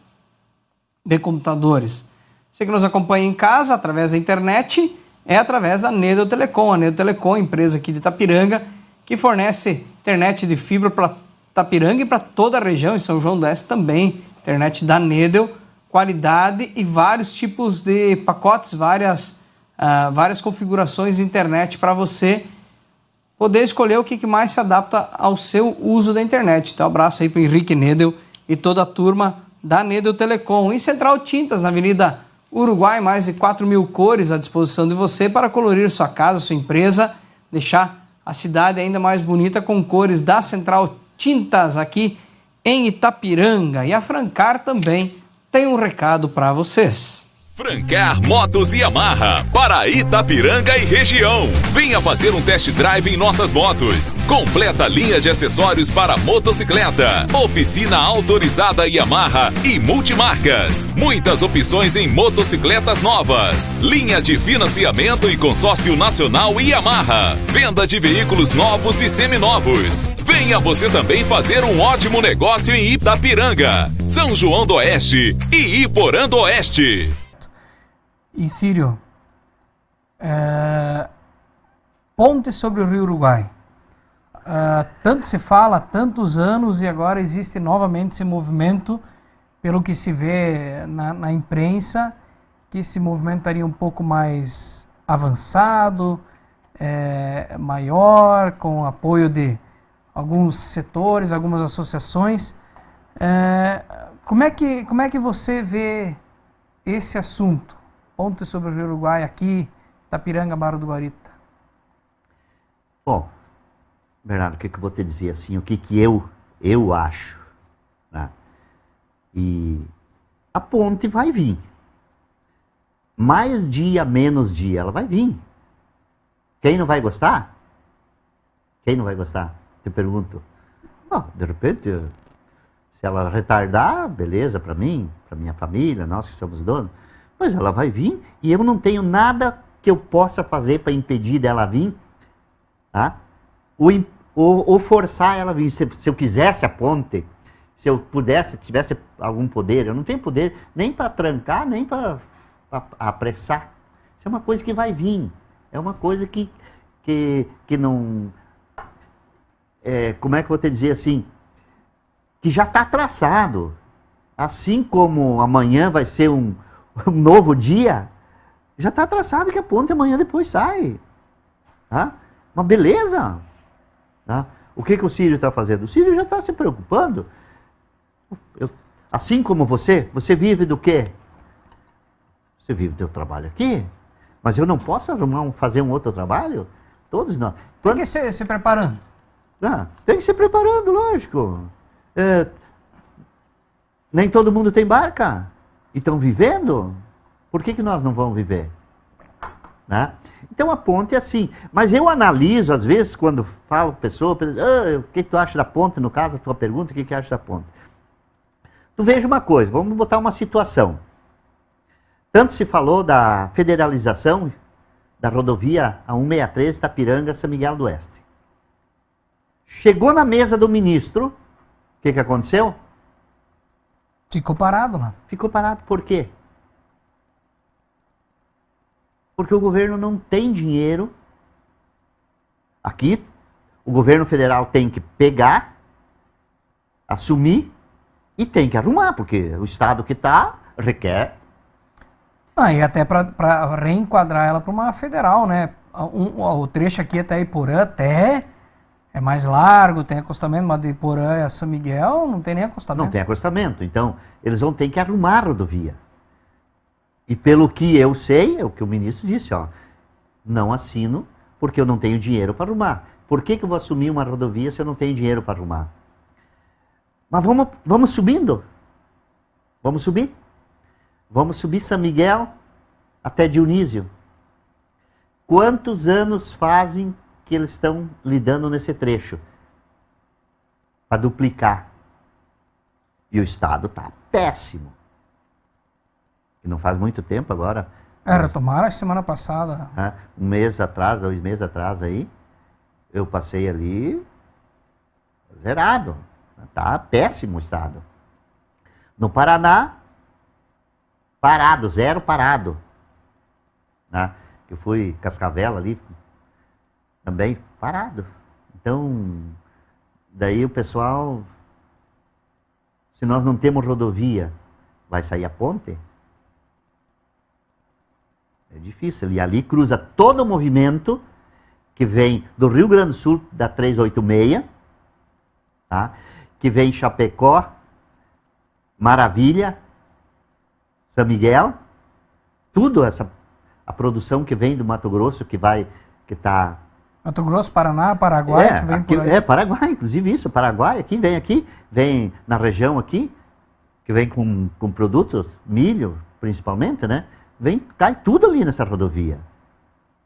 de computadores. Você que nos acompanha em casa, através da internet, é através da Nedel Telecom. A Nedel Telecom, empresa aqui de Itapiranga, que fornece internet de fibra para Itapiranga e para toda a região, em São João do Oeste também. Internet da Nedel, qualidade e vários tipos de pacotes, várias configurações de internet para você poder escolher o que mais se adapta ao seu uso da internet. Então, abraço aí para o Henrique Nedel e toda a turma da Nedel Telecom. Em Central Tintas, na Avenida Uruguai, mais de 4.000 cores à disposição de você para colorir sua casa, sua empresa, deixar a cidade ainda mais bonita com cores da Central Tintas aqui em Itapiranga. E a Francar também tem um recado para vocês. Francar Motos e Yamaha, para Itapiranga e região. Venha fazer um test drive em nossas motos. Completa linha de acessórios para motocicleta. Oficina autorizada Yamaha e multimarcas. Muitas opções em motocicletas novas. Linha de financiamento e consórcio nacional Yamaha. Venda de veículos novos e seminovos. Venha você também fazer um ótimo negócio em Itapiranga, São João do Oeste e Iporã do Oeste. E Círio, ponte sobre o Rio Uruguai. Tanto se fala há tantos anos e agora existe novamente esse movimento, pelo que se vê na imprensa, que esse movimento estaria um pouco mais avançado, maior, com apoio de alguns setores, algumas associações. Como é que você vê esse assunto? Ponte sobre o Rio Uruguai aqui, Itapiranga, Barra do Guarita. Bom, Bernardo, o que eu vou te dizer assim, o que eu acho, né? E a ponte vai vir. Mais dia, menos dia, ela vai vir. Quem não vai gostar? Quem não vai gostar? Te pergunto. Bom, de repente, se ela retardar, beleza, para mim, para minha família, nós que somos donos, mas ela vai vir e eu não tenho nada que eu possa fazer para impedir dela vir, tá? Ou forçar ela a vir. Se eu quisesse a ponte, se eu pudesse, tivesse algum poder, eu não tenho poder nem para trancar, nem para apressar. Isso é uma coisa que vai vir. É uma coisa que não... como é que eu vou te dizer assim? Que já está traçado. Assim como amanhã vai ser um novo dia, já está traçado que a ponte amanhã depois sai. Tá? Uma beleza. Tá? O que o Círio está fazendo? O Círio já está se preocupando. Assim como você vive do quê? Você vive do teu trabalho aqui, mas eu não posso fazer um outro trabalho? Todos nós. Tem que se preparando. Tem que se preparando, lógico. Nem todo mundo tem barca e estão vivendo. Por que nós não vamos viver? Né? Então a ponte é assim. Mas eu analiso, às vezes, quando falo pessoa, o que tu acha da ponte? No caso, a tua pergunta, o que acha da ponte? Tu veja uma coisa, vamos botar uma situação. Tanto se falou da federalização da rodovia a 163 Itapiranga, São Miguel do Oeste. Chegou na mesa do ministro, o que aconteceu? Ficou parado lá. Ficou parado por quê? Porque o governo não tem dinheiro. Aqui, o governo federal tem que pegar, assumir e tem que arrumar, porque o estado que está requer. E até para reenquadrar ela para uma federal, né? O trecho aqui até Iporã até é mais largo, tem acostamento, mas de Iporã a São Miguel não tem nem acostamento. Não tem acostamento, então eles vão ter que arrumar a rodovia. E pelo que eu sei, é o que o ministro disse, ó, não assino porque eu não tenho dinheiro para arrumar. Por que eu vou assumir uma rodovia se eu não tenho dinheiro para arrumar? Mas vamos subindo. Vamos subir. Vamos subir São Miguel até Dionísio. Quantos anos fazem que eles estão lidando nesse trecho? Para duplicar. E o estado está péssimo. E não faz muito tempo agora. Retomaram a semana passada. Um mês atrás, 2 meses atrás aí, eu passei ali zerado. Está péssimo o estado. No Paraná, parado, zero parado. Eu fui Cascavel ali, também parado. Então, daí o pessoal, se nós não temos rodovia, vai sair a ponte? É difícil. E ali cruza todo o movimento que vem do Rio Grande do Sul, da 386, tá? Que vem Chapecó, Maravilha, São Miguel, tudo a produção que vem do Mato Grosso, que está... Mato Grosso, Paraná, Paraguai, que vem por aí. Paraguai, inclusive isso, Paraguai, vem na região aqui, que vem com produtos, milho, principalmente, né? Cai tudo ali nessa rodovia.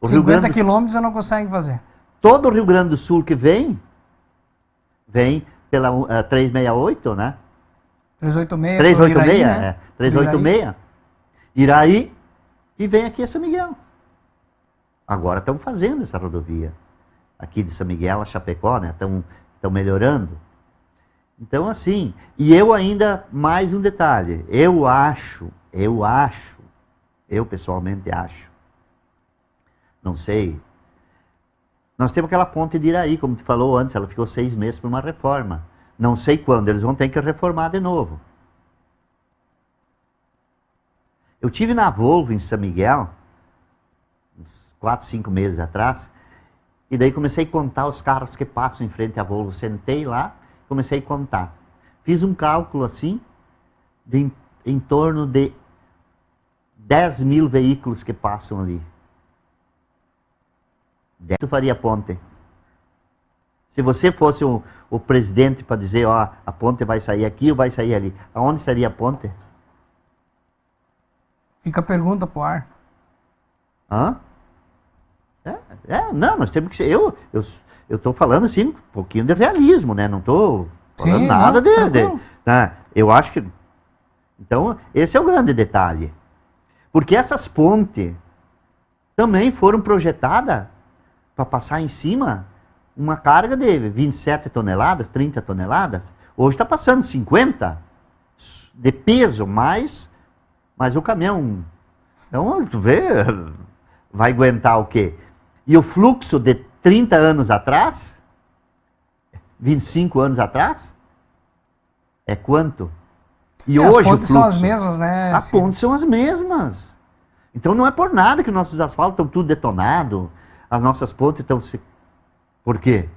50 quilômetros eu não consegue fazer. Todo o Rio Grande do Sul que vem pela 368, né? 386, 386, Iraí, né? 386, Iraí, e vem aqui a São Miguel. Agora estão fazendo essa rodovia. Aqui de São Miguel a Chapecó, né? Estão melhorando. Então, assim, e eu ainda, mais um detalhe, eu acho Eu, pessoalmente, acho. Não sei. Nós temos aquela ponte de Iraí, como tu falou antes, ela ficou 6 meses para uma reforma. Não sei quando, eles vão ter que reformar de novo. Eu tive na Volvo, em São Miguel, uns 4, 5 meses atrás, e daí comecei a contar os carros que passam em frente à Volvo. Sentei lá, comecei a contar. Fiz um cálculo assim, de em torno de 10 mil veículos que passam ali. Tu faria ponte. Se você fosse o presidente para dizer, ó, a ponte vai sair aqui ou vai sair ali, aonde estaria a ponte? Fica a pergunta pro ar. Hã? Não, nós temos que ser. Eu estou falando assim, um pouquinho de realismo, né? Não estou falando nada né? Eu acho que. Então, esse é o grande detalhe. Porque essas pontes também foram projetadas para passar em cima uma carga de 27 toneladas, 30 toneladas. Hoje está passando 50 de peso, mais o caminhão. Então, tu vê, vai aguentar o quê? E o fluxo de 30 anos atrás, 25 anos atrás, é quanto? E hoje as pontes o fluxo, são as mesmas, né? As pontes são as mesmas. Então não é por nada que nossos asfaltos estão tudo detonados, as nossas pontes estão... Por quê?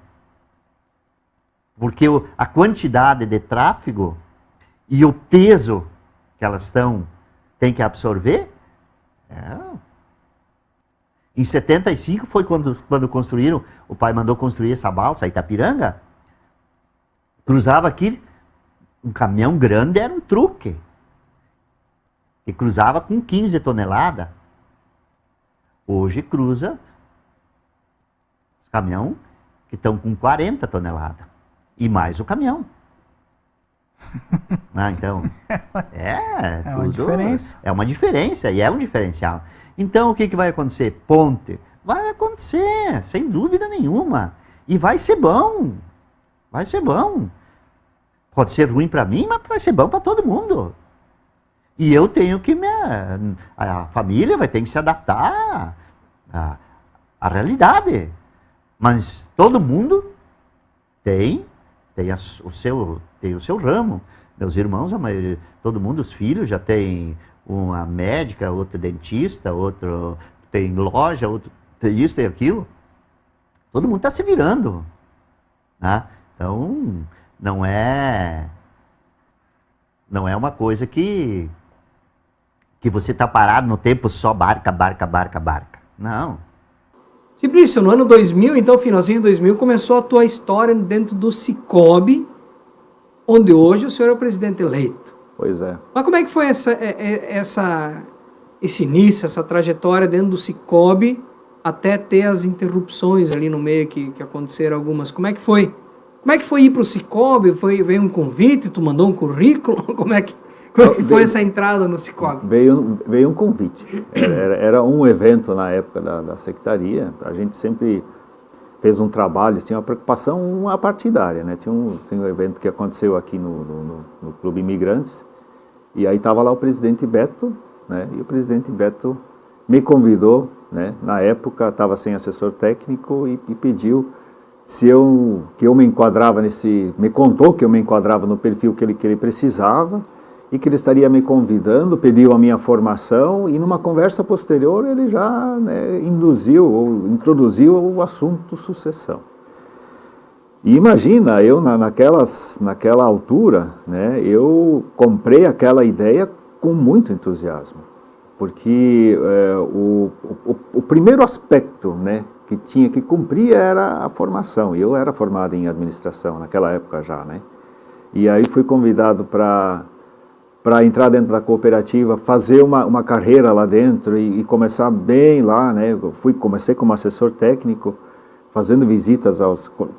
Porque a quantidade de tráfego e o peso que elas têm que absorver... Em 75 foi quando construíram, o pai mandou construir essa balsa, Itapiranga. Cruzava aqui, um caminhão grande era um truque. Que cruzava com 15 toneladas. Hoje cruza os caminhões que estão com 40 toneladas. E mais o caminhão. Então, uma diferença. É uma diferença e é um diferencial. Então, o que vai acontecer? Ponte. Vai acontecer, sem dúvida nenhuma. E vai ser bom. Vai ser bom. Pode ser ruim para mim, mas vai ser bom para todo mundo. E eu tenho que... A família vai ter que se adaptar à realidade. Mas todo mundo tem o seu ramo. Meus irmãos, todo mundo, os filhos já tem uma médica, outro dentista, outro tem loja, outro tem isso, tem aquilo. Todo mundo está se virando. Né? Então, não é uma coisa que você está parado no tempo só barca. Não. Simplício, no ano 2000, então, finalzinho de 2000, começou a tua história dentro do Cicobi, onde hoje o senhor é o presidente eleito. Pois é. Mas como é que foi esse início, essa trajetória dentro do Cicobi, até ter as interrupções ali no meio que aconteceram algumas? Como é que foi? Como é que foi ir para o Cicobi? Veio um convite, tu mandou um currículo? Como é que foi essa entrada no Cicobi? Veio um convite. Era um evento na época da secretaria. A gente sempre fez um trabalho, tinha uma preocupação partidária, né? Tem um evento que aconteceu aqui no Clube Imigrantes, e aí estava lá o presidente Beto, né? E o presidente Beto me convidou, né? Na época estava sem assessor técnico e pediu que eu me enquadrava me contou que eu me enquadrava no perfil que ele precisava, e que ele estaria me convidando, pediu a minha formação, e numa conversa posterior ele já, né, introduziu o assunto sucessão. E imagina, eu naquela altura, né, eu comprei aquela ideia com muito entusiasmo, porque o primeiro aspecto, né, que tinha que cumprir era a formação. Eu era formado em administração naquela época já, né, e aí fui convidado para entrar dentro da cooperativa, fazer uma carreira lá dentro e começar bem lá, né? Comecei como assessor técnico, fazendo visitas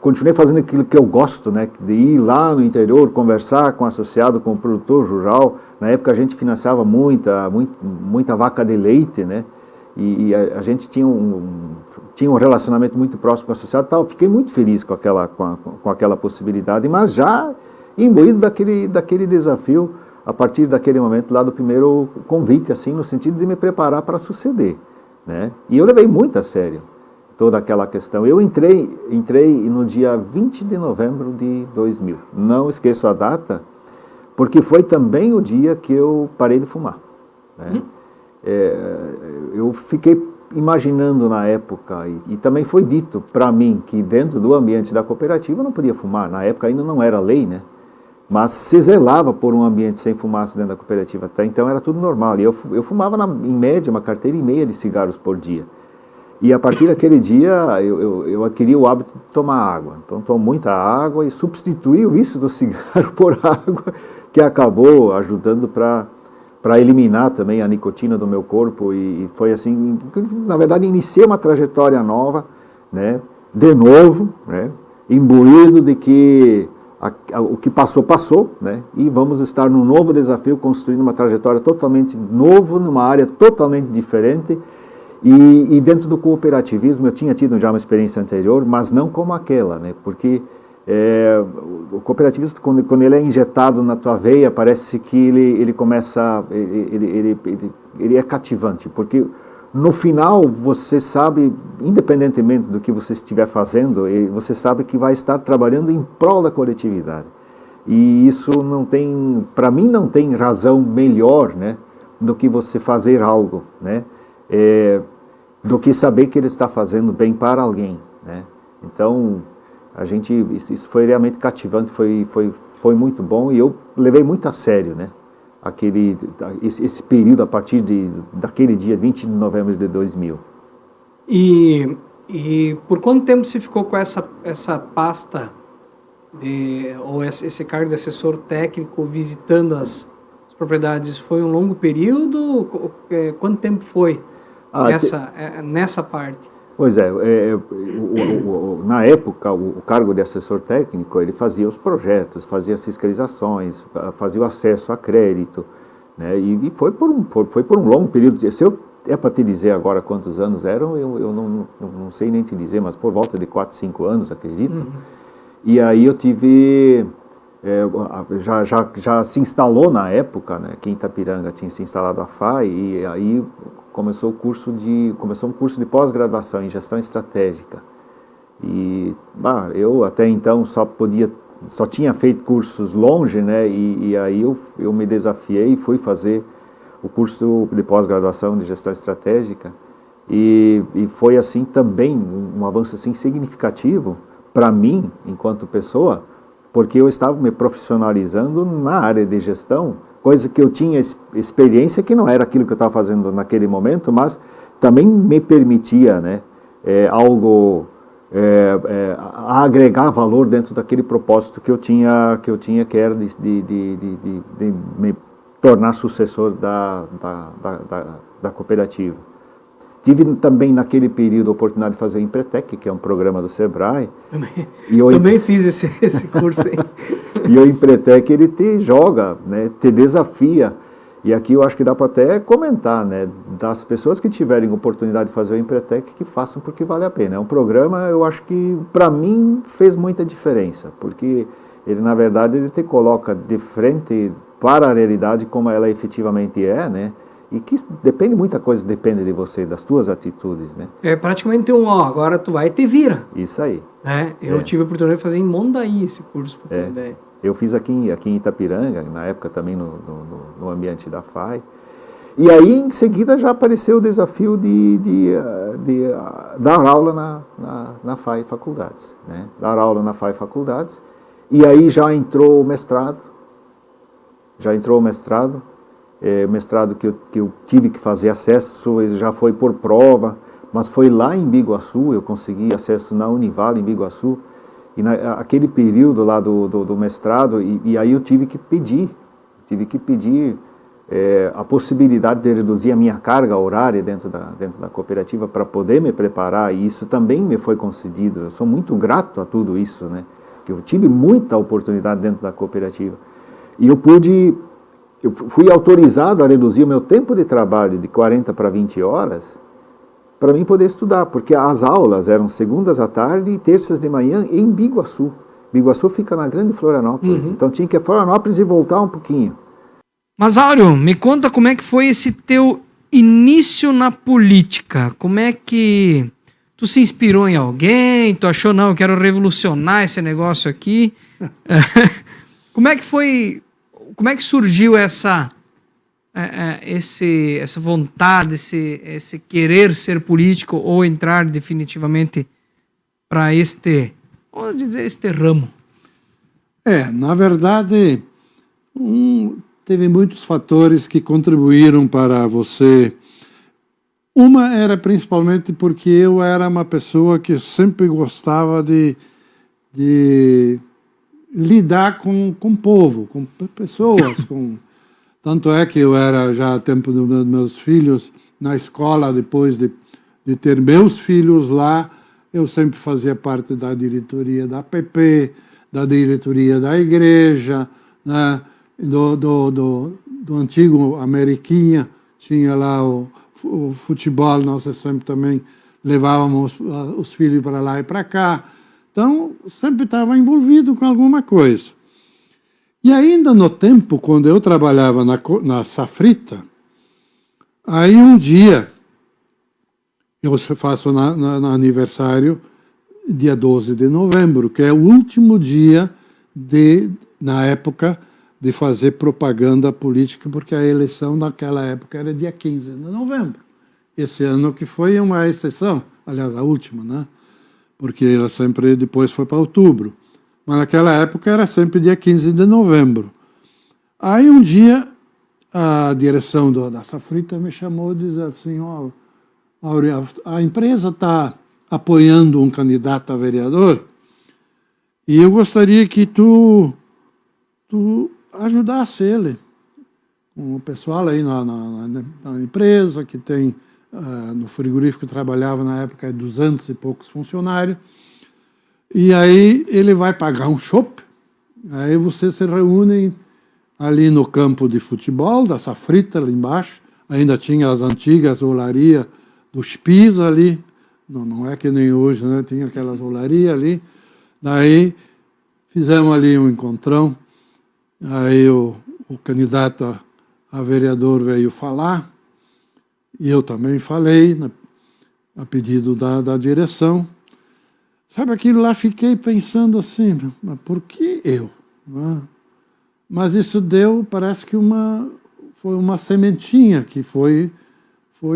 continuei fazendo aquilo que eu gosto, né? De ir lá no interior, conversar com o associado, com o produtor rural. Na época a gente financiava muita vaca de leite, né? E a gente tinha um relacionamento muito próximo com o associado, tal. Fiquei muito feliz com aquela possibilidade, mas já imbuído daquele desafio a partir daquele momento lá do primeiro convite, assim, no sentido de me preparar para suceder, né? E eu levei muito a sério toda aquela questão. Eu entrei no dia 20 de novembro de 2000. Não esqueço a data, porque foi também o dia que eu parei de fumar, né? Eu fiquei imaginando na época, e também foi dito para mim que dentro do ambiente da cooperativa eu não podia fumar. Na época ainda não era lei, né? Mas se zelava por um ambiente sem fumaça dentro da cooperativa. Até então era tudo normal. E eu fumava, em média, uma carteira e meia de cigarros por dia. E a partir daquele dia eu adquiri o hábito de tomar água. Então tomo muita água e substituí o vício do cigarro por água, que acabou ajudando para eliminar também a nicotina do meu corpo. E foi assim, na verdade, iniciei uma trajetória nova, né? De novo, né? Imbuído de que o que passou, passou, né? E vamos estar num novo desafio, construindo uma trajetória totalmente nova, numa área totalmente diferente. E dentro do cooperativismo eu tinha tido já uma experiência anterior, mas não como aquela, né? Porque o cooperativismo, quando ele é injetado na tua veia, parece que ele começa, ele é cativante, porque no final você sabe, independentemente do que você estiver fazendo, você sabe que vai estar trabalhando em prol da coletividade. E isso não tem, para mim não tem razão melhor, né, do que você fazer algo, né, do que saber que ele está fazendo bem para alguém, né. Então isso foi realmente cativante, foi muito bom, e eu levei muito a sério, né, esse período a partir daquele dia 20 de novembro de 2000. E por quanto tempo você ficou com essa pasta, ou esse cargo de assessor técnico visitando as propriedades? Foi um longo período? Quanto tempo foi nessa parte? Pois na época, o cargo de assessor técnico, ele fazia os projetos, fazia as fiscalizações, fazia o acesso a crédito, né? E foi por um longo período. Se eu para te dizer agora quantos anos eram, eu não sei nem te dizer, mas por volta de 4, 5 anos, acredito. Uhum. E aí eu tive... já se instalou na época, né, aqui em Itapiranga tinha se instalado a FAI, e aí começou um curso de pós-graduação em gestão estratégica. E eu até então só tinha feito cursos longe, né, e aí eu me desafiei e fui fazer o curso de pós-graduação de gestão estratégica, e foi assim também um avanço assim significativo para mim enquanto pessoa, porque eu estava me profissionalizando na área de gestão, coisa que eu tinha experiência, que não era aquilo que eu estava fazendo naquele momento, mas também me permitia, né, agregar valor dentro daquele propósito que eu tinha, que era de me tornar sucessor da cooperativa. Tive também naquele período a oportunidade de fazer o Empretec, que é um programa do Sebrae. Também fiz esse curso aí. E o Empretec, ele te joga, né, te desafia. E aqui eu acho que dá para até comentar, né, das pessoas que tiverem oportunidade de fazer o Empretec, que façam porque vale a pena. É um programa, eu acho que para mim fez muita diferença, porque ele na verdade ele te coloca de frente para a realidade como ela efetivamente é, né? E que muita coisa depende de você, das tuas atitudes, né? É praticamente agora tu vai e te vira. Isso aí. Né? Eu tive a oportunidade de fazer em Mondaí esse curso, para ter ideia. Eu fiz aqui em Itapiranga, na época também no ambiente da FAI. E aí, em seguida, já apareceu o desafio de dar aula na FAI Faculdades, né? Dar aula na FAI Faculdades. E aí já entrou o mestrado. Mestrado que eu tive que fazer acesso, já foi por prova, mas foi lá em Biguaçu, eu consegui acesso na Univale em Biguaçu, e aquele período lá do mestrado, e aí eu tive que pedir a possibilidade de reduzir a minha carga horária dentro da cooperativa para poder me preparar, e isso também me foi concedido. Eu sou muito grato a tudo isso, né? Que eu tive muita oportunidade dentro da cooperativa, e eu fui autorizado a reduzir o meu tempo de trabalho de 40 para 20 horas para mim poder estudar, porque as aulas eram segundas à tarde e terças de manhã em Biguaçu. Biguaçu fica na Grande Florianópolis, então tinha que ir a Florianópolis e voltar um pouquinho. Mas, Áureo, me conta como é que foi esse teu início na política. Como é que tu se inspirou em alguém? Tu achou, não, eu quero revolucionar esse negócio aqui? Como é que foi, como é que surgiu essa vontade, esse querer ser político ou entrar definitivamente para este ramo? Na verdade, teve muitos fatores que contribuíram para você. Uma era principalmente porque eu era uma pessoa que sempre gostava de lidar com o povo, com pessoas. Tanto é que eu era já a tempo dos meus filhos na escola, depois de ter meus filhos lá, eu sempre fazia parte da diretoria da APP, da diretoria da igreja, né? do antigo Ameriquinha, tinha lá o futebol, nós sempre também levávamos os filhos para lá e para cá. Então, sempre estava envolvido com alguma coisa. E ainda no tempo, quando eu trabalhava na Safrita, aí um dia, eu faço no aniversário, dia 12 de novembro, que é o último dia, na época, de fazer propaganda política, porque a eleição naquela época era dia 15 de novembro. Esse ano que foi uma exceção, aliás, a última, né? Porque ela sempre depois foi para outubro. Mas naquela época era sempre dia 15 de novembro. Aí um dia, a direção da Safrita me chamou e disse assim, Áureo, a empresa está apoiando um candidato a vereador e eu gostaria que tu ajudasse ele. Com o pessoal aí na empresa, que tem, no frigorífico que trabalhava na época, 200 e poucos funcionários. E aí ele vai pagar um chopp, aí vocês se reúnem ali no campo de futebol, da Safrita, ali embaixo. Ainda tinha as antigas olarias dos PIS ali, não é que nem hoje, né? Tinha aquelas olarias ali. Daí fizemos ali um encontrão, aí o candidato a vereador veio falar, e eu também falei, a pedido da direção. Sabe, aquilo lá, fiquei pensando assim, mas por que eu? Né? Mas isso parece que foi uma sementinha que foi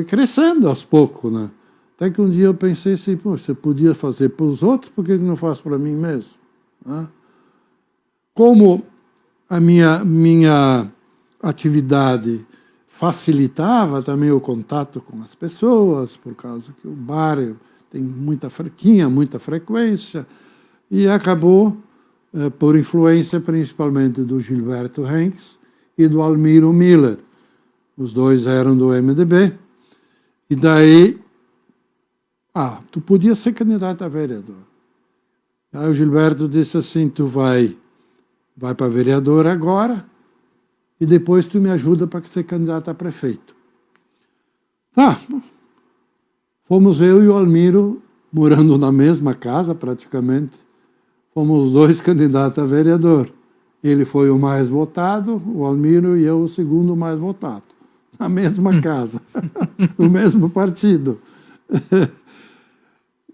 crescendo aos poucos, né? Até que um dia eu pensei assim, você podia fazer para os outros, por que não faço para mim mesmo? Né? Como a minha atividade facilitava também o contato com as pessoas, por causa que o bar tinha muita frequência, e acabou, por influência principalmente do Gilberto Henks e do Almiro Miller. Os dois eram do MDB, e daí, tu podia ser candidato a vereador. Aí o Gilberto disse assim, tu vai para vereador agora, e depois tu me ajuda para ser candidato a prefeito. Fomos eu e o Almiro, morando na mesma casa praticamente, fomos os dois candidatos a vereador. Ele foi o mais votado, o Almiro, e eu o segundo mais votado. Na mesma casa, no mesmo partido.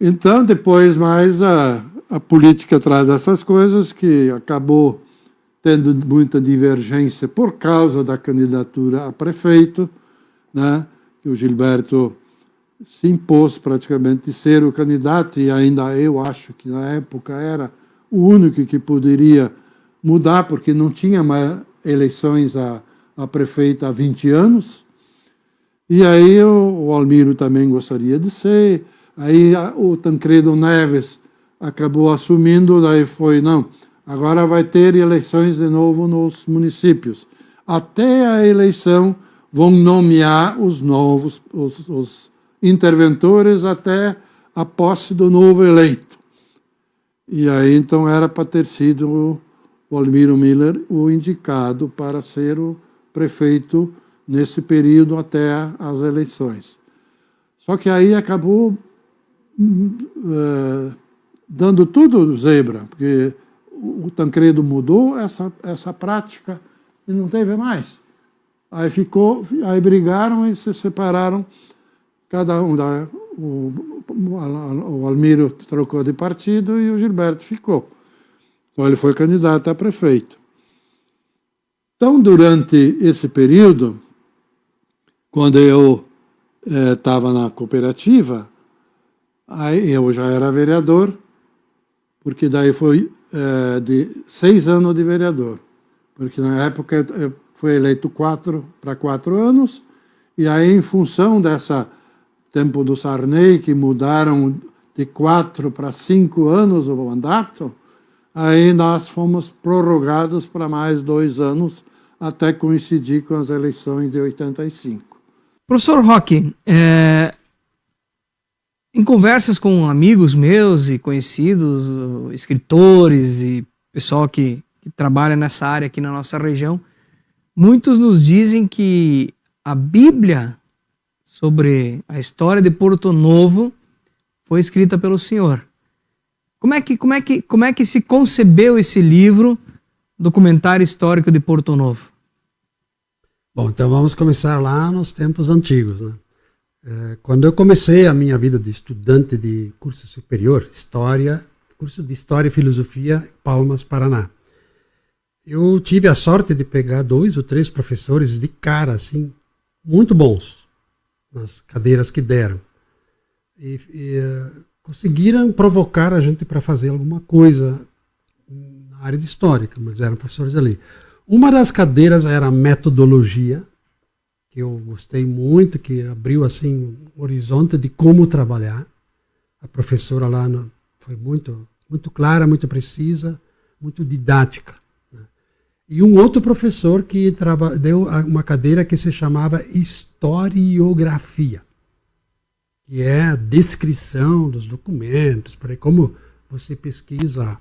Então, depois mais a política traz essas coisas, que acabou tendo muita divergência por causa da candidatura a prefeito, né? Que o Gilberto se impôs praticamente de ser o candidato, e ainda eu acho que na época era o único que poderia mudar, porque não tinha mais eleições a prefeito há 20 anos. E aí o Almiro também gostaria de ser. Aí o Tancredo Neves acabou assumindo, daí foi, não, agora vai ter eleições de novo nos municípios. Até a eleição vão nomear os novos, os interventores, até a posse do novo eleito. E aí, então, era para ter sido o Almiro Miller o indicado para ser o prefeito nesse período até as eleições. Só que aí acabou dando tudo zebra, porque o Tancredo mudou essa prática e não teve mais. Aí brigaram e se separaram. Cada um, o Almiro trocou de partido e o Gilberto ficou. Então ele foi candidato a prefeito. Então, durante esse período, quando eu estava na cooperativa, aí eu já era vereador, porque daí foi de 6 anos de vereador. Porque na época eu fui eleito 4 anos, e aí em função dessa tempo do Sarney, que mudaram de 4 para 5 anos o mandato, aí nós fomos prorrogados para mais 2 anos, até coincidir com as eleições de 85. Professor Roque, em conversas com amigos meus e conhecidos, escritores e pessoal que trabalha nessa área aqui na nossa região, muitos nos dizem que a Bíblia sobre a história de Porto Novo foi escrita pelo senhor. Como é que se concebeu esse livro, Documentário Histórico de Porto Novo? Bom, então vamos começar lá nos tempos antigos, né? Quando eu comecei a minha vida de estudante de curso superior, curso de História e Filosofia, Palmas, Paraná, eu tive a sorte de pegar 2 ou 3 professores de cara, assim, muito bons nas cadeiras que deram. E conseguiram provocar a gente para fazer alguma coisa na área de história, mas eram professores ali. Uma das cadeiras era metodologia, que eu gostei muito, que abriu assim um horizonte de como trabalhar. A professora lá foi muito clara, muito precisa, muito didática. E um outro professor que deu uma cadeira que se chamava historiografia, que é a descrição dos documentos, por aí, como você pesquisa.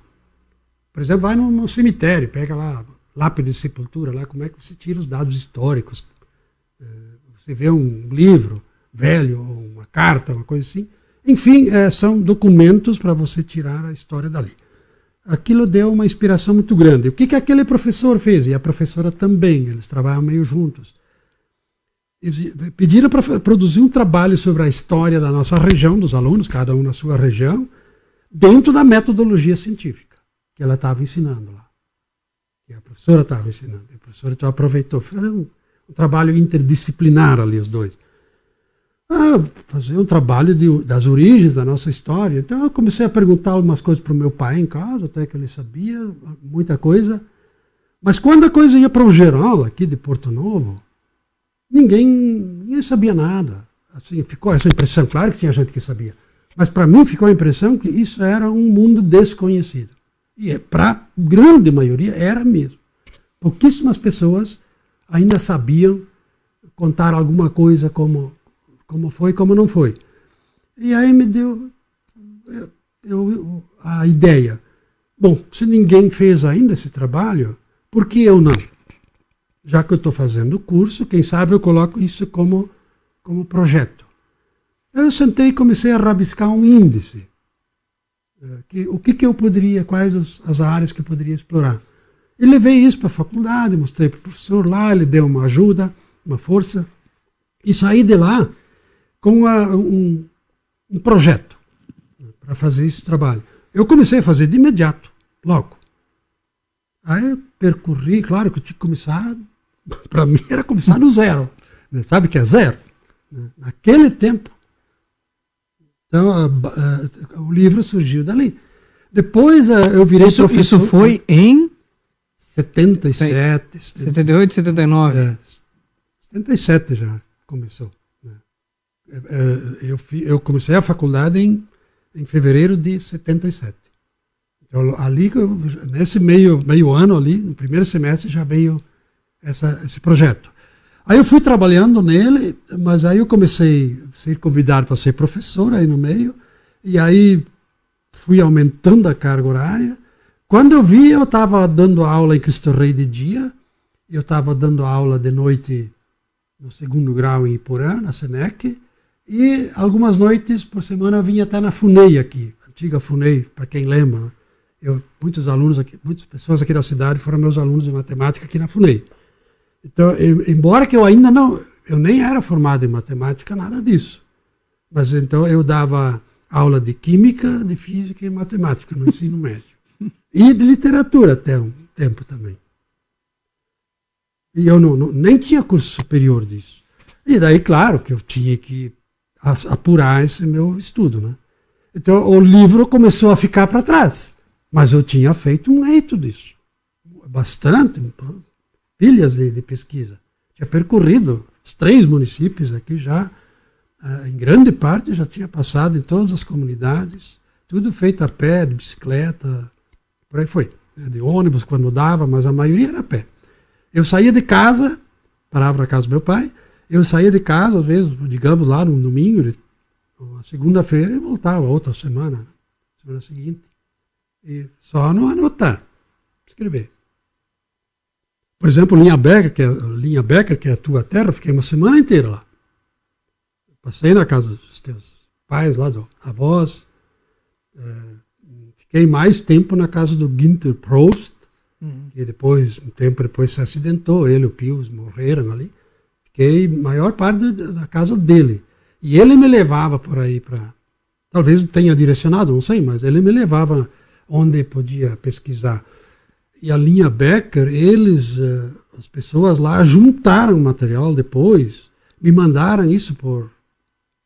Por exemplo, vai no cemitério, pega lá lápide de sepultura, lá como é que você tira os dados históricos. Você vê um livro velho, ou uma carta, uma coisa assim. Enfim, são documentos para você tirar a história dali. Aquilo deu uma inspiração muito grande. O que aquele professor fez? E a professora também, eles trabalham meio juntos. Eles pediram para produzir um trabalho sobre a história da nossa região, dos alunos, cada um na sua região, dentro da metodologia científica que ela estava ensinando lá. Que a professora estava ensinando. A professora então aproveitou, fez um trabalho interdisciplinar ali, os dois. Fazer um trabalho das origens da nossa história. Então eu comecei a perguntar algumas coisas para o meu pai em casa, até que ele sabia muita coisa. Mas quando a coisa ia para o geral aqui de Porto Novo, ninguém sabia nada. Assim, ficou essa impressão, claro que tinha gente que sabia, mas para mim ficou a impressão que isso era um mundo desconhecido. E para a grande maioria era mesmo. Pouquíssimas pessoas ainda sabiam contar alguma coisa como foi, como não foi. E aí me deu a ideia. Bom, se ninguém fez ainda esse trabalho, por que eu não? Já que eu estou fazendo o curso, quem sabe eu coloco isso como projeto. Eu sentei e comecei a rabiscar um índice. O que eu poderia, quais as áreas que eu poderia explorar. E levei isso para a faculdade, mostrei para o professor lá, ele deu uma ajuda, uma força, e saí de lá com um projeto para fazer esse trabalho. Eu comecei a fazer de imediato, logo. Aí eu percorri, claro que eu tinha que começar, para mim era começar do zero. Sabe o que é zero? Naquele tempo. Então, o livro surgiu dali. Depois eu virei professor. Isso foi em 77. 78, 79. 77 já começou. Eu comecei a faculdade em fevereiro de 77. Então, ali, nesse meio ano ali, no primeiro semestre, já veio esse projeto. Aí eu fui trabalhando nele, mas aí eu comecei a ser convidado para ser professor aí no meio, e aí fui aumentando a carga horária. Quando eu vi, eu estava dando aula em Cristo Rei de dia, eu estava dando aula de noite no 2º grau em Iporã, na Senec, e algumas noites por semana eu vinha até na FUNEI aqui, antiga FUNEI, para quem lembra, né? Muitas pessoas aqui da cidade foram meus alunos de matemática aqui na FUNEI. Então, embora que eu ainda não... Eu nem era formado em matemática, nada disso. Mas então eu dava aula de química, de física e matemática no ensino médio. E de literatura até um tempo também. E eu nem tinha curso superior disso. E daí, claro, que eu tinha que apurar esse meu estudo, né? Então o livro começou a ficar para trás. Mas eu tinha feito um eito disso. Bastante, pilhas de pesquisa. Tinha percorrido os 3 municípios aqui já, em grande parte já tinha passado em todas as comunidades, tudo feito a pé, de bicicleta, por aí foi. De ônibus quando dava, mas a maioria era a pé. Eu saía de casa, parava na casa do meu pai, eu saía de casa, às vezes, digamos lá no domingo, uma segunda-feira, e voltava outra semana seguinte. E só não anotar, escrever. Por exemplo, Linha Becker, que é a tua terra, fiquei uma semana inteira lá. Passei na casa dos teus pais, lá dos avós. Fiquei mais tempo na casa do Günther Prost, que depois, um tempo depois se acidentou, ele e o Pius morreram ali. Fiquei maior parte da casa dele. E ele me levava por aí para... Talvez tenha direcionado, não sei, mas ele me levava onde podia pesquisar. E a Linha Becker, as pessoas lá juntaram material depois, me mandaram isso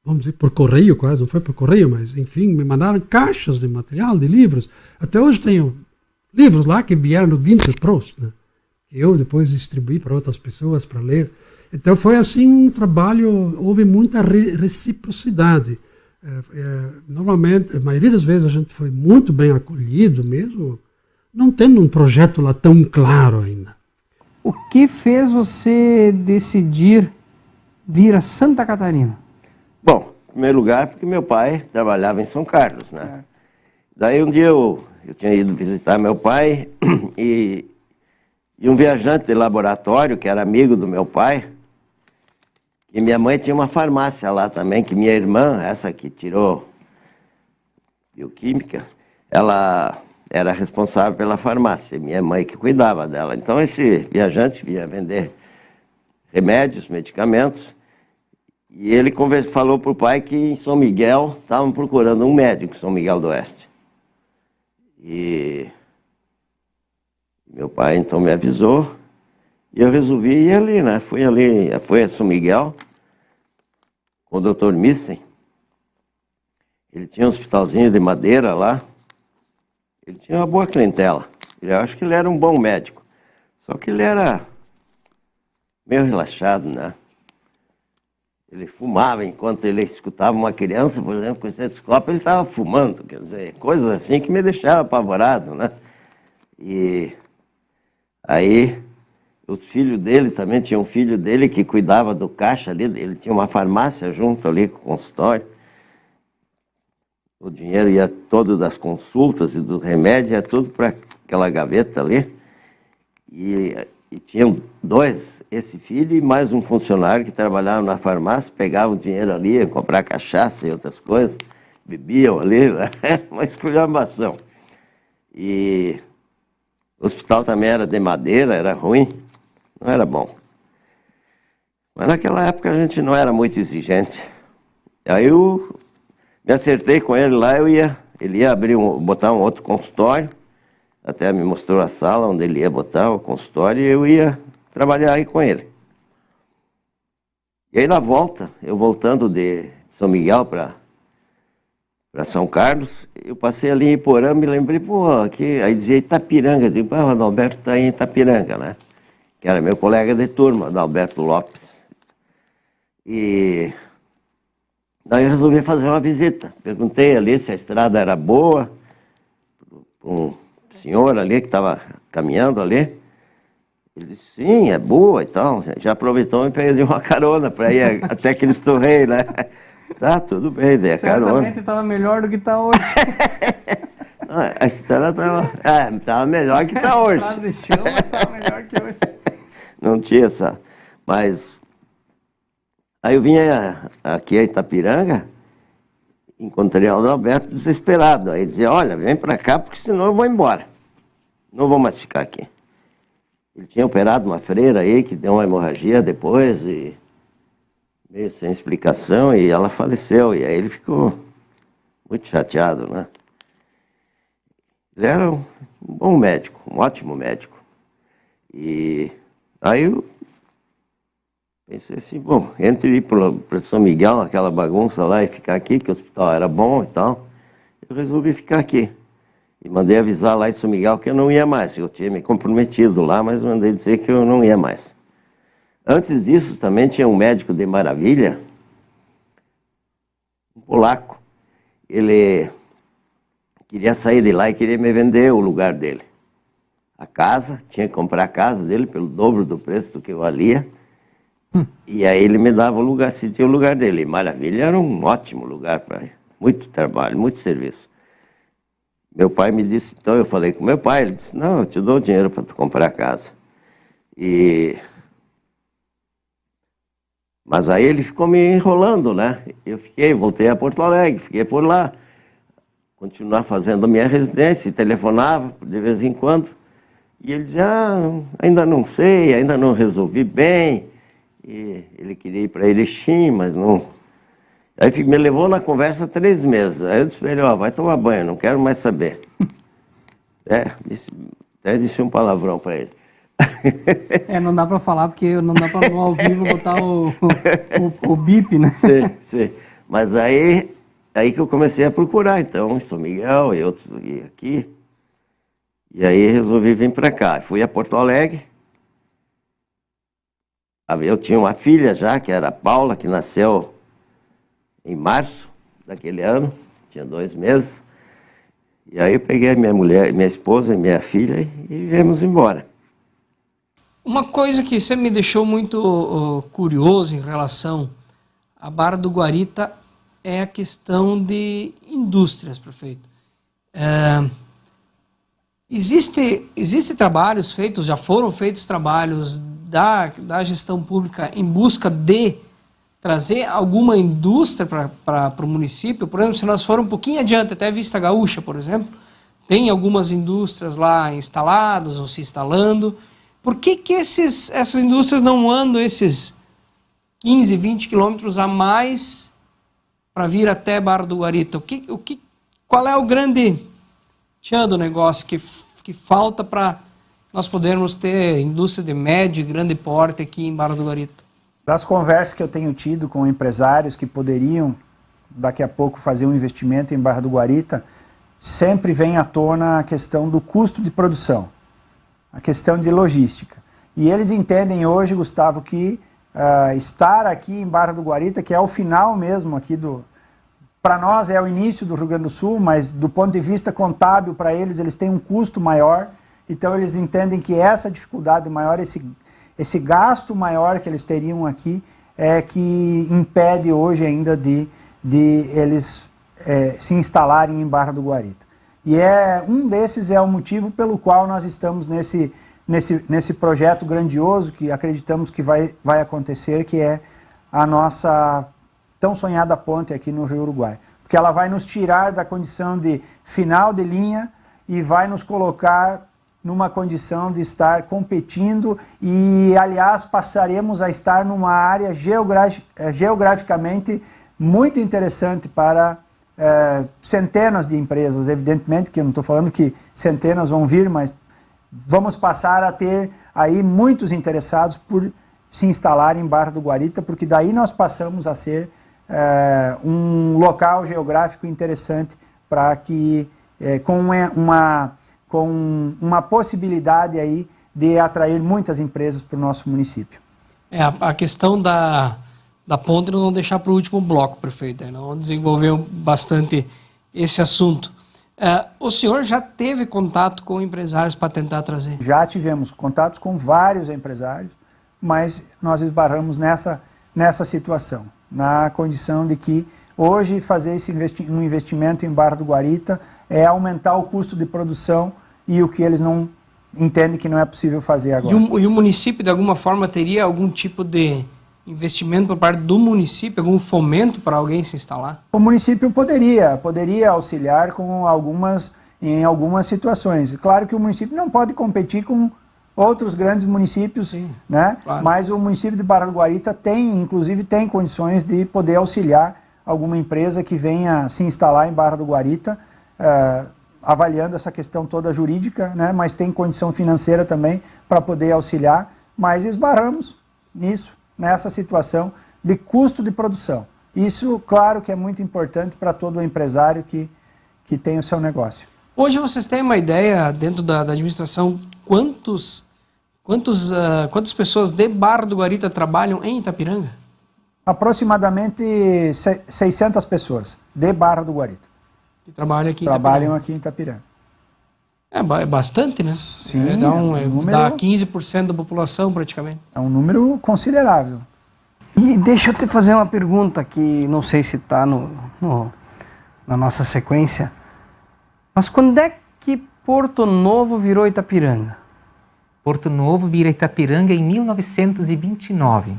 vamos dizer, por correio quase, não foi por correio, mas enfim, me mandaram caixas de material, de livros. Até hoje tenho livros lá que vieram do Günther Prost, né? Que eu depois distribuí para outras pessoas para ler. Então foi assim um trabalho, houve muita reciprocidade. Normalmente, a maioria das vezes a gente foi muito bem acolhido mesmo, não tendo um projeto lá tão claro ainda. O que fez você decidir vir a Santa Catarina? Bom, em primeiro lugar, porque meu pai trabalhava em São Carlos, né? Certo. Daí um dia eu tinha ido visitar meu pai e um viajante de laboratório, que era amigo do meu pai, e minha mãe tinha uma farmácia lá também, que minha irmã, essa que tirou bioquímica, ela era responsável pela farmácia, minha mãe que cuidava dela. Então esse viajante vinha vender remédios, medicamentos, e ele falou para o pai que em São Miguel estavam procurando um médico em São Miguel do Oeste. E meu pai então me avisou, e eu resolvi ir ali, né? Fui a São Miguel, com o Dr. Missen. Ele tinha um hospitalzinho de madeira lá. Ele tinha uma boa clientela. Eu acho que ele era um bom médico. Só que ele era meio relaxado, né? Ele fumava enquanto ele escutava uma criança, por exemplo, com estetoscópio, ele estava fumando. Quer dizer, coisas assim que me deixavam apavorado, né? E aí, os filhos dele também, tinha um filho dele que cuidava do caixa ali, ele tinha uma farmácia junto ali com o consultório. O dinheiro ia todo das consultas e do remédio, ia tudo para aquela gaveta ali. E tinham 2, esse filho e mais um funcionário que trabalhava na farmácia, pegavam o dinheiro ali, iam comprar cachaça e outras coisas, bebiam ali, né? Uma esculhambação. E o hospital também era de madeira, era ruim, não era bom. Mas naquela época a gente não era muito exigente. Aí eu me acertei com ele lá, ele ia botar um outro consultório, até me mostrou a sala onde ele ia botar o consultório e eu ia trabalhar aí com ele. E aí na volta, eu voltando de São Miguel para São Carlos, eu passei ali em Iporã, me lembrei, aí dizia Itapiranga, eu digo, o Adalberto está em Itapiranga, né? Que era meu colega de turma, Adalberto Lopes. E daí eu resolvi fazer uma visita. Perguntei ali se a estrada era boa, para um senhor ali que estava caminhando ali. Ele disse, sim, é boa e tal. Já aproveitou e pediu uma carona para ir até Cristo Rei, né? Tá, tudo bem, dei a carona. Certamente estava melhor do que está hoje. A estrada estava melhor que está hoje. A estrada de chão, mas estava melhor que hoje. Não tinha essa. Mas aí eu vinha aqui a Itapiranga, encontrei o Adalberto desesperado. Aí dizia, olha, vem para cá porque senão eu vou embora. Não vou mais ficar aqui. Ele tinha operado uma freira aí que deu uma hemorragia depois, e meio sem explicação, e ela faleceu. E aí ele ficou muito chateado, né? Ele era um bom médico, um ótimo médico. E aí eu pensei assim, bom, entre ir para São Miguel, aquela bagunça lá, e ficar aqui, que o hospital era bom e tal, eu resolvi ficar aqui. E mandei avisar lá em São Miguel que eu não ia mais. Eu tinha me comprometido lá, mas mandei dizer que eu não ia mais. Antes disso, também tinha um médico de Maravilha, um polaco. Ele queria sair de lá e queria me vender o lugar dele. A casa, tinha que comprar a casa dele pelo dobro do preço do que eu valia. E aí ele me dava o lugar, cedia o lugar dele. E Maravilha era um ótimo lugar para muito trabalho, muito serviço. Meu pai me disse, então eu falei com meu pai, ele disse, não, eu te dou o dinheiro para tu comprar a casa. Mas aí ele ficou me enrolando, né? Eu voltei a Porto Alegre, fiquei por lá. Continuar fazendo a minha residência, telefonava de vez em quando. E ele dizia, ainda não sei, ainda não resolvi bem. E ele queria ir para Erechim, mas não... Aí me levou na conversa 3 meses. Aí eu disse para ele, vai tomar banho, não quero mais saber. Até disse um palavrão para ele. Não dá para falar, porque não dá para ao vivo botar o bip, né? Sim. Mas aí que eu comecei a procurar, então, em São Miguel e aqui. E aí resolvi vir para cá. Fui a Porto Alegre. Eu tinha uma filha já, que era a Paula, que nasceu em março daquele ano, tinha 2 meses. E aí eu peguei a minha mulher, minha esposa e minha filha e viemos embora. Uma coisa que sempre me deixou muito curioso em relação à Barra do Guarita é a questão de indústrias, prefeito. Existem trabalhos feitos, já foram feitos trabalhos da gestão pública em busca de trazer alguma indústria para o município? Por exemplo, se nós formos um pouquinho adiante, até Vista Gaúcha, por exemplo, tem algumas indústrias lá instaladas ou se instalando. Por que essas indústrias não andam esses 15, 20 quilômetros a mais para vir até Barra do Guarita? Qual é o grande tchan do negócio que falta para nós podermos ter indústria de médio e grande porte aqui em Barra do Guarita? Das conversas que eu tenho tido com empresários que poderiam, daqui a pouco, fazer um investimento em Barra do Guarita, sempre vem à tona a questão do custo de produção, a questão de logística. E eles entendem hoje, Gustavo, que estar aqui em Barra do Guarita, que é o final mesmo aqui para nós é o início do Rio Grande do Sul, mas do ponto de vista contábil para eles têm um custo maior, então eles entendem que essa dificuldade maior, esse gasto maior que eles teriam aqui é que impede hoje ainda de eles se instalarem em Barra do Guarita. E um desses é o motivo pelo qual nós estamos nesse projeto grandioso que acreditamos que vai acontecer, que é a nossa tão sonhada ponte aqui no Rio Uruguai. Porque ela vai nos tirar da condição de final de linha e vai nos colocar numa condição de estar competindo e, aliás, passaremos a estar numa área geograficamente muito interessante para centenas de empresas. Evidentemente que eu não estou falando que centenas vão vir, mas vamos passar a ter aí muitos interessados por se instalar em Barra do Guarita, porque daí nós passamos a ser um local geográfico interessante para que, com uma possibilidade aí de atrair muitas empresas para o nosso município. A questão da ponte não deixar para o último bloco, prefeito, não desenvolveu bastante esse assunto. O senhor já teve contato com empresários para tentar trazer? Já tivemos contatos com vários empresários, mas nós esbarramos nessa situação, na condição de que hoje fazer um investimento em Barra do Guarita é aumentar o custo de produção e o que eles não entendem que não é possível fazer agora. E o município, de alguma forma, teria algum tipo de investimento por parte do município, algum fomento para alguém se instalar? O município poderia auxiliar em algumas situações. Claro que o município não pode competir com outros grandes municípios, Sim, né? claro. Mas o município de Barra do Guarita inclusive tem condições de poder auxiliar alguma empresa que venha se instalar em Barra do Guarita, avaliando essa questão toda jurídica, né? Mas tem condição financeira também para poder auxiliar, mas esbarramos nessa situação de custo de produção. Isso, claro, que é muito importante para todo empresário que tem o seu negócio. Hoje vocês têm uma ideia, dentro da administração, quantas pessoas de Barra do Guarita trabalham em Itapiranga? Aproximadamente 600 pessoas de Barra do Guarita. Que trabalham aqui em Trabalham aqui em Itapiranga. É bastante, né? Sim, dá 15% da população praticamente. É um número considerável. E deixa eu te fazer uma pergunta que não sei se está na nossa sequência. Mas quando é que Porto Novo virou Itapiranga? Porto Novo vira Itapiranga em 1929.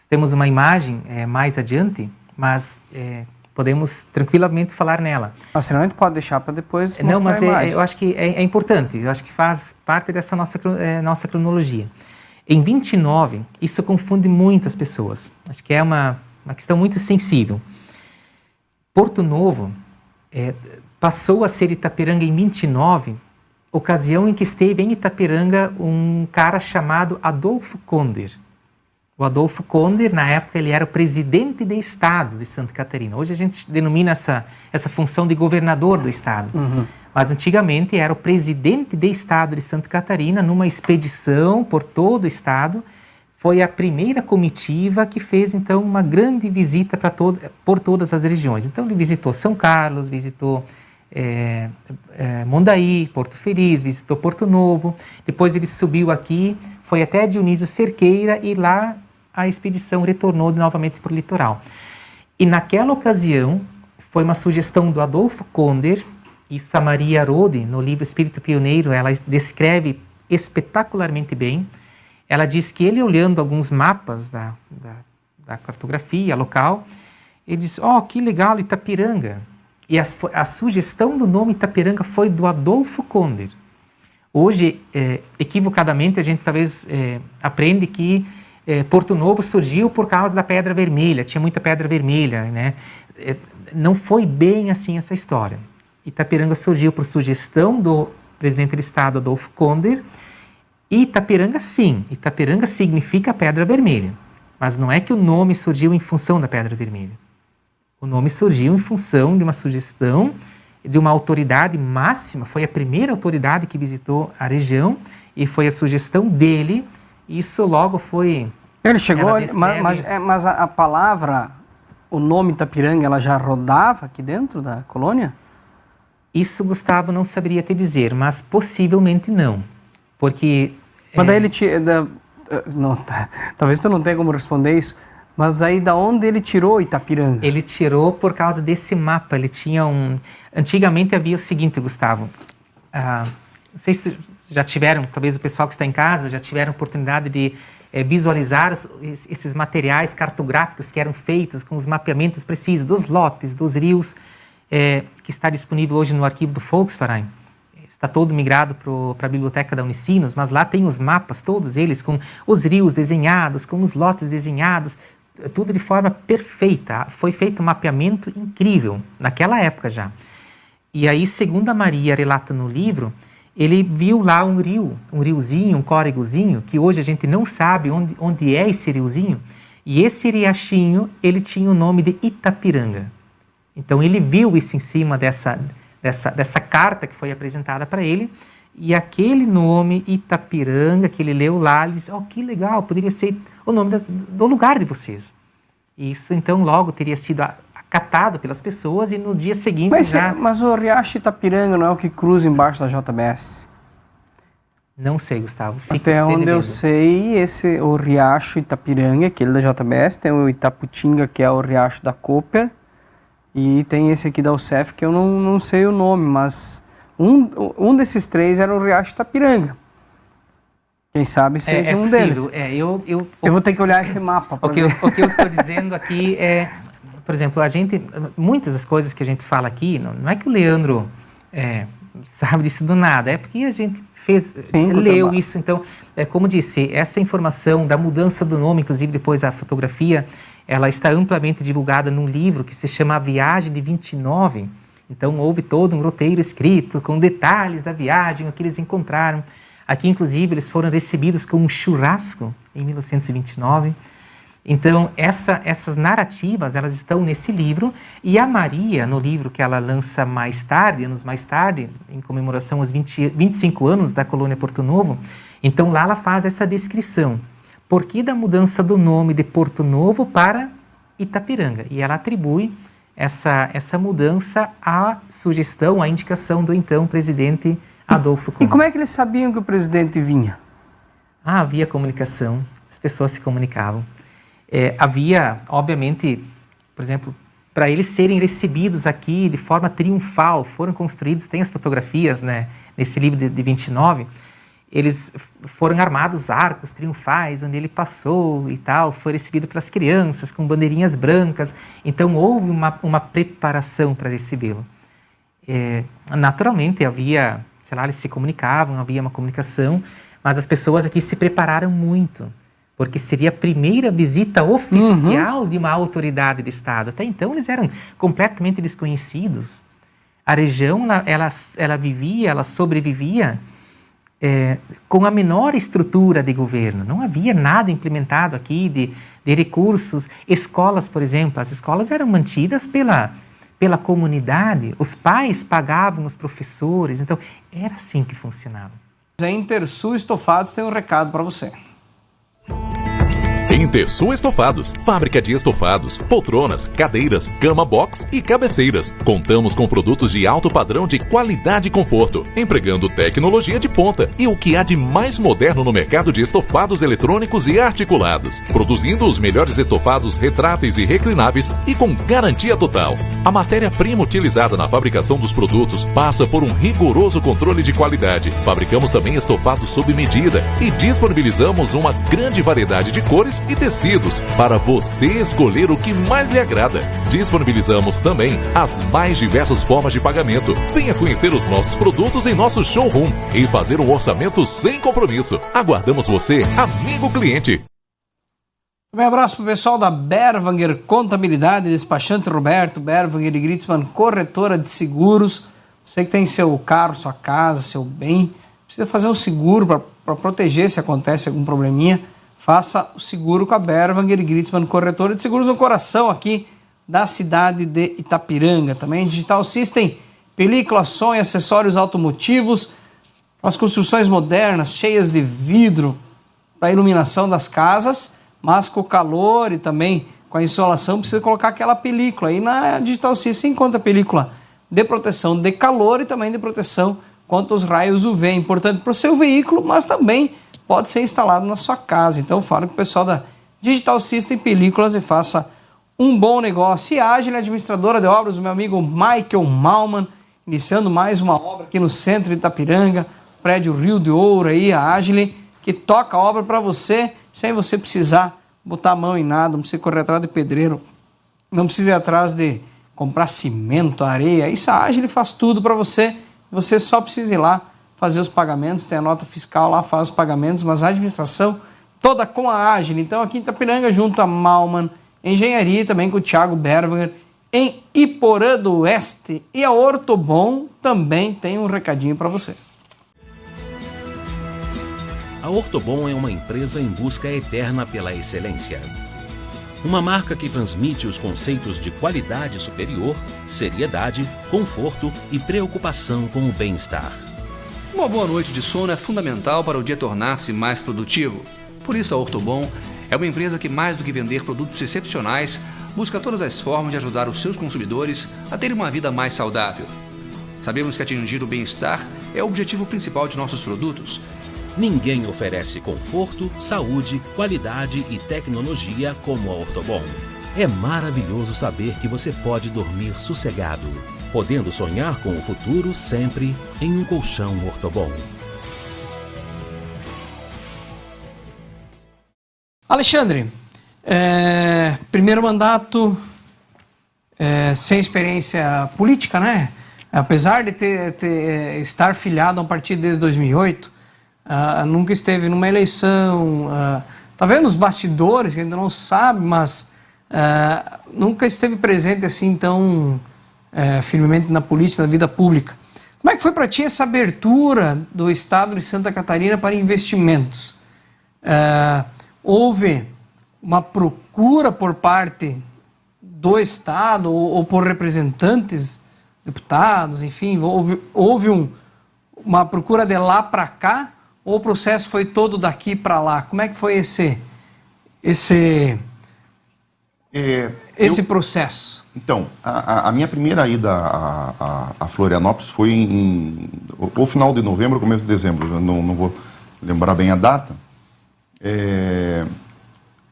Temos uma imagem mais adiante, mas podemos tranquilamente falar nela. Mas senão a gente pode deixar para depois mostrar Não, mas a imagem. eu acho que é importante, eu acho que faz parte dessa nossa cronologia. Em 29, isso confunde muitas pessoas. Acho que é uma questão muito sensível. Porto Novo passou a ser Itapiranga em 29, ocasião em que esteve em Itapiranga um cara chamado Adolfo Conder. O Adolfo Conder, na época, ele era o presidente de Estado de Santa Catarina. Hoje a gente denomina essa função de governador do Estado. Uhum. Mas antigamente era o presidente de Estado de Santa Catarina, numa expedição por todo o Estado. Foi a primeira comitiva que fez, então, uma grande visita por todas as regiões. Então, ele visitou São Carlos, visitou Mondaí, Porto Feliz, visitou Porto Novo. Depois ele subiu aqui, foi até Dionísio Cerqueira e lá a expedição retornou novamente para o litoral. E naquela ocasião, foi uma sugestão do Adolfo Conder, isso a Maria Rode, no livro Espírito Pioneiro, ela descreve espetacularmente bem. Ela diz que ele, olhando alguns mapas da cartografia local, ele diz, que legal, Itapiranga. E a sugestão do nome Itapiranga foi do Adolfo Conder. Hoje, equivocadamente, a gente talvez aprende que Porto Novo surgiu por causa da Pedra Vermelha, tinha muita Pedra Vermelha, né? Não foi bem assim essa história. Itapiranga surgiu por sugestão do presidente do Estado, Adolfo Conder, e Itapiranga, sim, Itapiranga significa Pedra Vermelha, mas não é que o nome surgiu em função da Pedra Vermelha. O nome surgiu em função de uma sugestão de uma autoridade máxima, foi a primeira autoridade que visitou a região, e foi a sugestão dele. Isso logo foi... Ele chegou, mas a palavra, o nome Itapiranga, ela já rodava aqui dentro da colônia? Isso, Gustavo, não saberia te dizer, mas possivelmente não. Porque... Mas daí ele... talvez tu não tenha como responder isso, mas aí da onde ele tirou Itapiranga? Ele tirou por causa desse mapa. Ele tinha Antigamente havia o seguinte, Gustavo... não sei se já tiveram, talvez o pessoal que está em casa, já tiveram oportunidade de visualizar esses materiais cartográficos que eram feitos com os mapeamentos precisos dos lotes, dos rios, que está disponível hoje no arquivo do Volksverein. Está todo migrado para a biblioteca da Unicinos, mas lá tem os mapas, todos eles, com os rios desenhados, com os lotes desenhados, tudo de forma perfeita. Foi feito um mapeamento incrível, naquela época já. E aí, segundo a Maria relata no livro, ele viu lá um riozinho, um córregozinho, que hoje a gente não sabe onde é esse riozinho, e esse riachinho, ele tinha o nome de Itapiranga. Então, ele viu isso em cima dessa carta que foi apresentada para ele, e aquele nome, Itapiranga, que ele leu lá, ele disse, que legal, poderia ser o nome do lugar de vocês. Isso, então, logo teria sido acatado pelas pessoas, e no dia seguinte Mas o Riacho Itapiranga não é o que cruza embaixo da JBS? Não sei, Gustavo. Até onde eu sei, o Riacho Itapiranga, aquele da JBS, tem o Itaputinga, que é o Riacho da Cooper, e tem esse aqui da UCEF, que eu não sei o nome, mas um desses três era o Riacho Itapiranga. Quem sabe seja um deles. Eu vou ter que olhar esse mapa. O que eu estou dizendo aqui é... Por exemplo, muitas das coisas que a gente fala aqui, não é que o Leandro sabe disso do nada, é porque a gente leu isso. Então, como disse, essa informação da mudança do nome, inclusive depois a fotografia, ela está amplamente divulgada num livro que se chama A Viagem de 29. Então, houve todo um roteiro escrito com detalhes da viagem, o que eles encontraram. Aqui, inclusive, eles foram recebidos com um churrasco em 1929. Então, essas narrativas, elas estão nesse livro, e a Maria, no livro que ela lança mais tarde, anos mais tarde, em comemoração aos 25 anos da colônia Porto Novo, então lá ela faz essa descrição. Por que da mudança do nome de Porto Novo para Itapiranga? E ela atribui essa mudança à sugestão, à indicação do então presidente Adolfo Cunha. E como é que eles sabiam que o presidente vinha? Havia comunicação, as pessoas se comunicavam. Havia, obviamente, por exemplo, para eles serem recebidos aqui de forma triunfal, foram construídos, tem as fotografias, né, nesse livro de 29, eles foram armados arcos triunfais, onde ele passou e tal, foi recebido pelas crianças com bandeirinhas brancas, então houve uma preparação para recebê-lo. Naturalmente havia, sei lá, eles se comunicavam, havia uma comunicação, mas as pessoas aqui se prepararam muito, porque seria a primeira visita oficial de uma autoridade de Estado. Até então eles eram completamente desconhecidos. A região, ela sobrevivia com a menor estrutura de governo. Não havia nada implementado aqui de recursos. Escolas, por exemplo, as escolas eram mantidas pela comunidade. Os pais pagavam os professores. Então, era assim que funcionava. A Intersul Estofados tem um recado para você. Intersul Estofados, fábrica de estofados, poltronas, cadeiras, cama box e cabeceiras. Contamos com produtos de alto padrão de qualidade e conforto, empregando tecnologia de ponta e o que há de mais moderno no mercado de estofados eletrônicos e articulados, produzindo os melhores estofados retráteis e reclináveis e com garantia total. A matéria-prima utilizada na fabricação dos produtos passa por um rigoroso controle de qualidade. Fabricamos também estofados sob medida e disponibilizamos uma grande variedade de cores e tecidos para você escolher o que mais lhe agrada. Disponibilizamos também as mais diversas formas de pagamento. Venha conhecer os nossos produtos em nosso showroom e fazer um orçamento sem compromisso. Aguardamos você, amigo cliente. Um abraço para o pessoal da Berwanger Contabilidade, despachante Roberto, Berwanger e Gritzmann, corretora de seguros. Você que tem seu carro, sua casa, seu bem, precisa fazer um seguro para proteger se acontece algum probleminha. Faça o seguro com a Berwanger e Gritzmann, corretora de seguros no coração aqui da cidade de Itapiranga. Também Digital System, película, som e acessórios automotivos, as construções modernas, cheias de vidro para a iluminação das casas, mas com o calor e também com a insolação precisa colocar aquela película. Aí na Digital System encontra película de proteção de calor e também de proteção contra os raios UV. É importante para o seu veículo, mas também pode ser instalado na sua casa. Então fala com o pessoal da Digital System Películas e faça um bom negócio. E a Agile, administradora de obras, o meu amigo Michael Malman, iniciando mais uma obra aqui no centro de Itapiranga, prédio Rio de Ouro aí, a Agile, que toca a obra para você, sem você precisar botar a mão em nada, não precisa correr atrás de pedreiro, não precisa ir atrás de comprar cimento, areia. Isso a Agile faz tudo para você, você só precisa ir lá fazer os pagamentos, tem a nota fiscal lá, faz os pagamentos, mas a administração toda com a Agile. Então aqui em Itapiranga, junto a Malman Engenharia, também com o Thiago Berwanger, em Iporã do Oeste. E a Ortobon também tem um recadinho para você. A Ortobon é uma empresa em busca eterna pela excelência. Uma marca que transmite os conceitos de qualidade superior, seriedade, conforto e preocupação com o bem-estar. Uma boa noite de sono é fundamental para o dia tornar-se mais produtivo. Por isso a Ortobon é uma empresa que, mais do que vender produtos excepcionais, busca todas as formas de ajudar os seus consumidores a terem uma vida mais saudável. Sabemos que atingir o bem-estar é o objetivo principal de nossos produtos. Ninguém oferece conforto, saúde, qualidade e tecnologia como a Ortobon. É maravilhoso saber que você pode dormir sossegado, podendo sonhar com o futuro sempre em um colchão Ortobon. Alexandre, primeiro mandato, sem experiência política, né? apesar de estar filiado a um partido desde 2008, nunca esteve numa eleição, tá vendo os bastidores, que ainda não sabe, mas nunca esteve presente assim tão firmemente na política, na vida pública. Como é que foi para ti essa abertura do Estado de Santa Catarina para investimentos? Houve uma procura por parte do Estado ou por representantes, deputados, enfim, houve uma procura de lá para cá, ou o processo foi todo daqui para lá? Como é que foi esse processo? Então, a minha primeira ida a Florianópolis foi no final de novembro, começo de dezembro, eu não vou lembrar bem a data,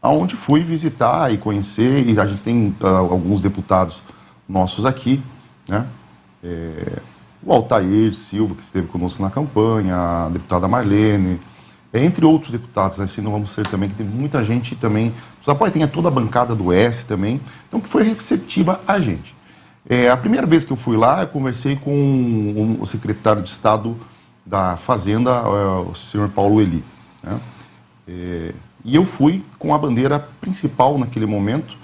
onde fui visitar e conhecer, e a gente tem alguns deputados nossos aqui, né? O Altair Silva, que esteve conosco na campanha, a deputada Marlene, entre outros deputados, assim, não vamos ser também, que tem muita gente também, tem toda a bancada do S também, então que foi receptiva a gente. A primeira vez que eu fui lá, eu conversei com o secretário de Estado da Fazenda, o senhor Paulo Eli, né? E eu fui com a bandeira principal naquele momento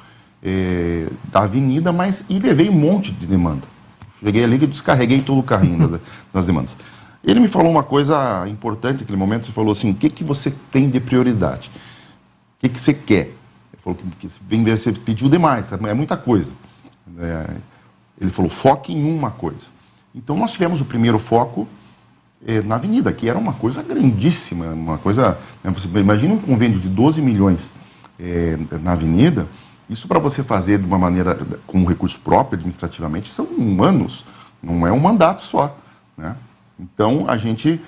da avenida, e levei um monte de demanda. Cheguei ali que eu descarreguei todo o carrinho das demandas. Ele me falou uma coisa importante naquele momento, ele falou assim, o que você tem de prioridade? O que você quer? Ele falou que você pediu demais, é muita coisa. Ele falou, foque em uma coisa. Então nós tivemos o primeiro foco na avenida, que era uma coisa grandíssima, uma coisa... Você imagina um convênio de 12 milhões na avenida, isso para você fazer de uma maneira, com recurso próprio, administrativamente, são anos, não é um mandato só, né? Então, a gente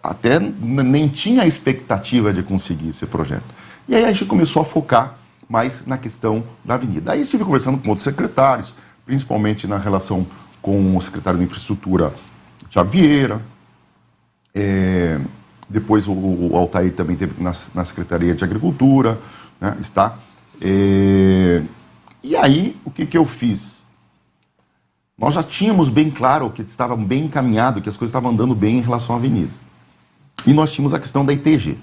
até nem tinha a expectativa de conseguir esse projeto. E aí a gente começou a focar mais na questão da avenida. Aí estive conversando com outros secretários, principalmente na relação com o secretário de Infraestrutura, Thiago Vieira, depois o Altair também esteve na Secretaria de Agricultura, né, está... E aí, o que eu fiz? Nós já tínhamos bem claro que estava bem encaminhado, que as coisas estavam andando bem em relação à avenida. E nós tínhamos a questão da ITG.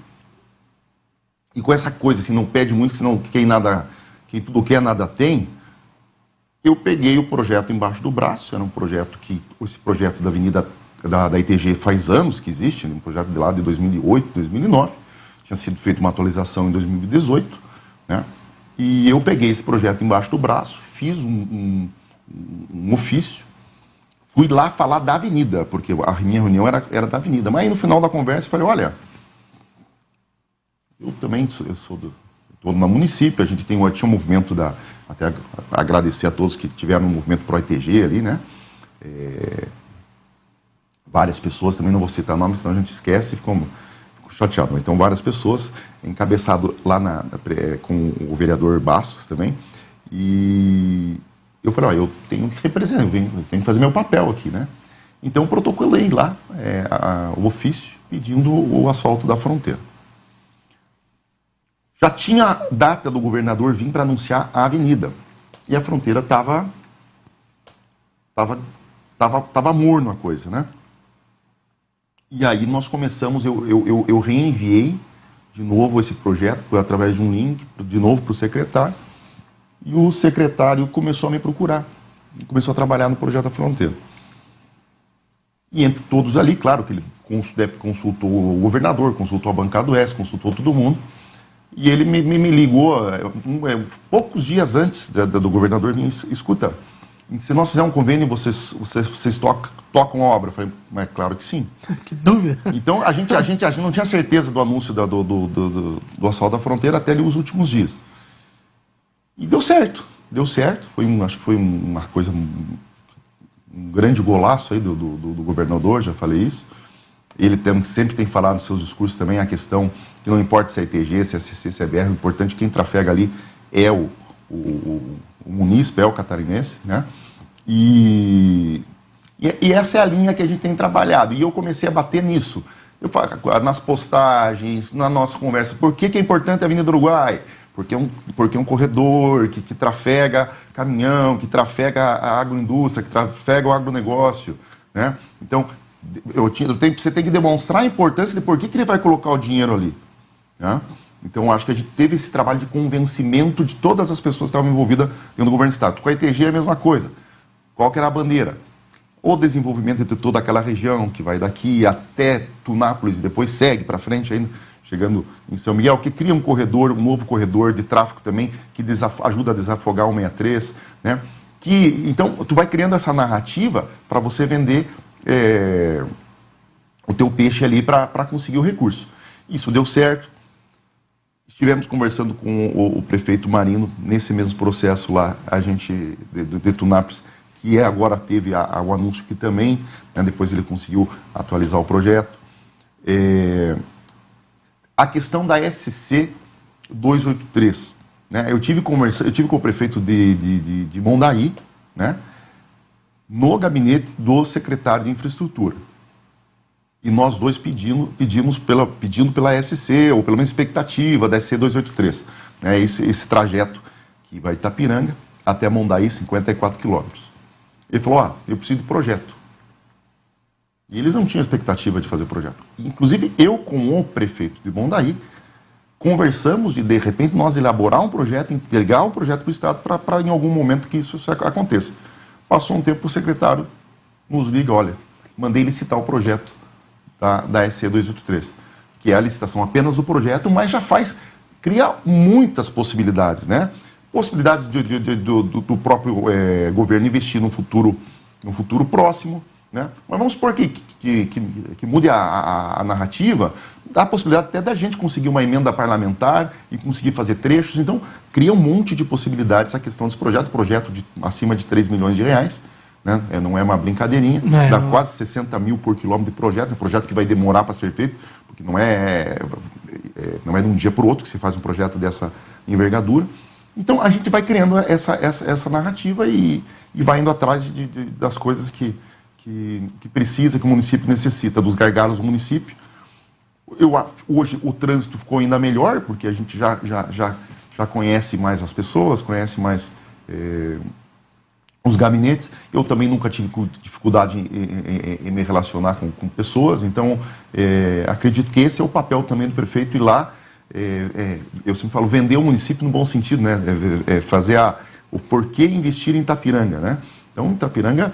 E com essa coisa, assim, não pede muito, senão quem tudo quer, nada tem, eu peguei o projeto embaixo do braço, era um projeto esse projeto da avenida da ITG faz anos que existe, um projeto de lá de 2008, 2009, tinha sido feita uma atualização em 2018, né? E eu peguei esse projeto embaixo do braço, fiz um ofício, fui lá falar da avenida, porque a minha reunião era da avenida. Mas aí no final da conversa eu falei, olha, eu também estou no município, a gente tinha um movimento até agradecer a todos que tiveram um movimento pro ITG ali, né? Várias pessoas, também não vou citar nomes, senão a gente esquece e fica chateado. Então, várias pessoas, encabeçado lá com o vereador Bastos também, e eu falei, eu tenho que representar, eu tenho que fazer meu papel aqui, né? Então, eu protocolei lá o ofício pedindo o asfalto da fronteira. Já tinha data do governador vir para anunciar a avenida, e a fronteira estava morno a coisa, né? E aí nós começamos, eu reenviei de novo esse projeto, através de um link, de novo para o secretário, e o secretário começou a me procurar, começou a trabalhar no projeto da fronteira. E entre todos ali, claro que ele consultou o governador, consultou a bancada do S, consultou todo mundo, e ele me ligou poucos dias antes do governador vir, escuta, se nós fizermos um convênio, vocês tocam a obra? Eu falei, mas claro que sim. Que dúvida. Então, a gente não tinha certeza do anúncio do asfalto da fronteira até ali os últimos dias. E deu certo. Acho que foi uma coisa, um grande golaço aí do governador, já falei isso. Ele sempre tem falado nos seus discursos também a questão que não importa se é ITG, se é CC, se é BR, o importante é que quem trafega ali é o munícipe, é o catarinense, né? E essa é a linha que a gente tem trabalhado. E eu comecei a bater nisso. Eu falo, nas postagens, na nossa conversa, por que é importante a Avenida do Uruguai? porque é um corredor que trafega caminhão, que trafega a agroindústria, que trafega o agronegócio, né? Então, você tem que demonstrar a importância de por que ele vai colocar o dinheiro ali, né? Então, acho que a gente teve esse trabalho de convencimento de todas as pessoas que estavam envolvidas dentro do governo do Estado. Com a ETG é a mesma coisa. Qual que era a bandeira? O desenvolvimento de toda aquela região, que vai daqui até Tunápolis e depois segue para frente ainda, chegando em São Miguel, que cria um corredor, um novo corredor de tráfego também, que ajuda a desafogar o 163, né? Então, tu vai criando essa narrativa para você vender o teu peixe ali para conseguir o recurso. Isso deu certo. Estivemos conversando com o prefeito Marino nesse mesmo processo lá, a gente de Tunápolis, que agora teve o anúncio que também, né, depois ele conseguiu atualizar o projeto. A questão da SC 283, né, eu tive com o prefeito de Mondaí, né, no gabinete do secretário de Infraestrutura. E nós dois pedindo pela SC, ou pelo menos expectativa da SC 283, né, esse trajeto que vai de Itapiranga até Mondaí, 54 quilômetros. Ele falou, eu preciso de projeto. E eles não tinham expectativa de fazer projeto. Inclusive, eu com o prefeito de Mondaí, conversamos de repente, nós elaborar um projeto, entregar um projeto para o Estado para em algum momento que isso aconteça. Passou um tempo, o secretário nos liga, olha, mandei licitar o projeto da SC 283, que é a licitação apenas do projeto, mas já cria muitas possibilidades, né? Possibilidades do próprio governo investir num futuro próximo, né? Mas vamos supor que mude a narrativa, dá a possibilidade até da gente conseguir uma emenda parlamentar e conseguir fazer trechos, então cria um monte de possibilidades a questão desse projeto de acima de 3 milhões de reais, né? Não é uma brincadeirinha, dá quase 60 mil por quilômetro de projeto, um projeto que vai demorar para ser feito, porque não é de um dia para o outro que se faz um projeto dessa envergadura. Então a gente vai criando essa narrativa e vai indo atrás das coisas que precisa, que o município necessita, dos gargalos do município. Hoje o trânsito ficou ainda melhor, porque a gente já conhece mais as pessoas, conhece mais os gabinetes. Eu também nunca tive dificuldade em me relacionar com pessoas, então acredito que esse é o papel também do prefeito, ir lá, eu sempre falo, vender o município no bom sentido, né? Fazer o porquê investir em Itapiranga, né? Então, em Itapiranga,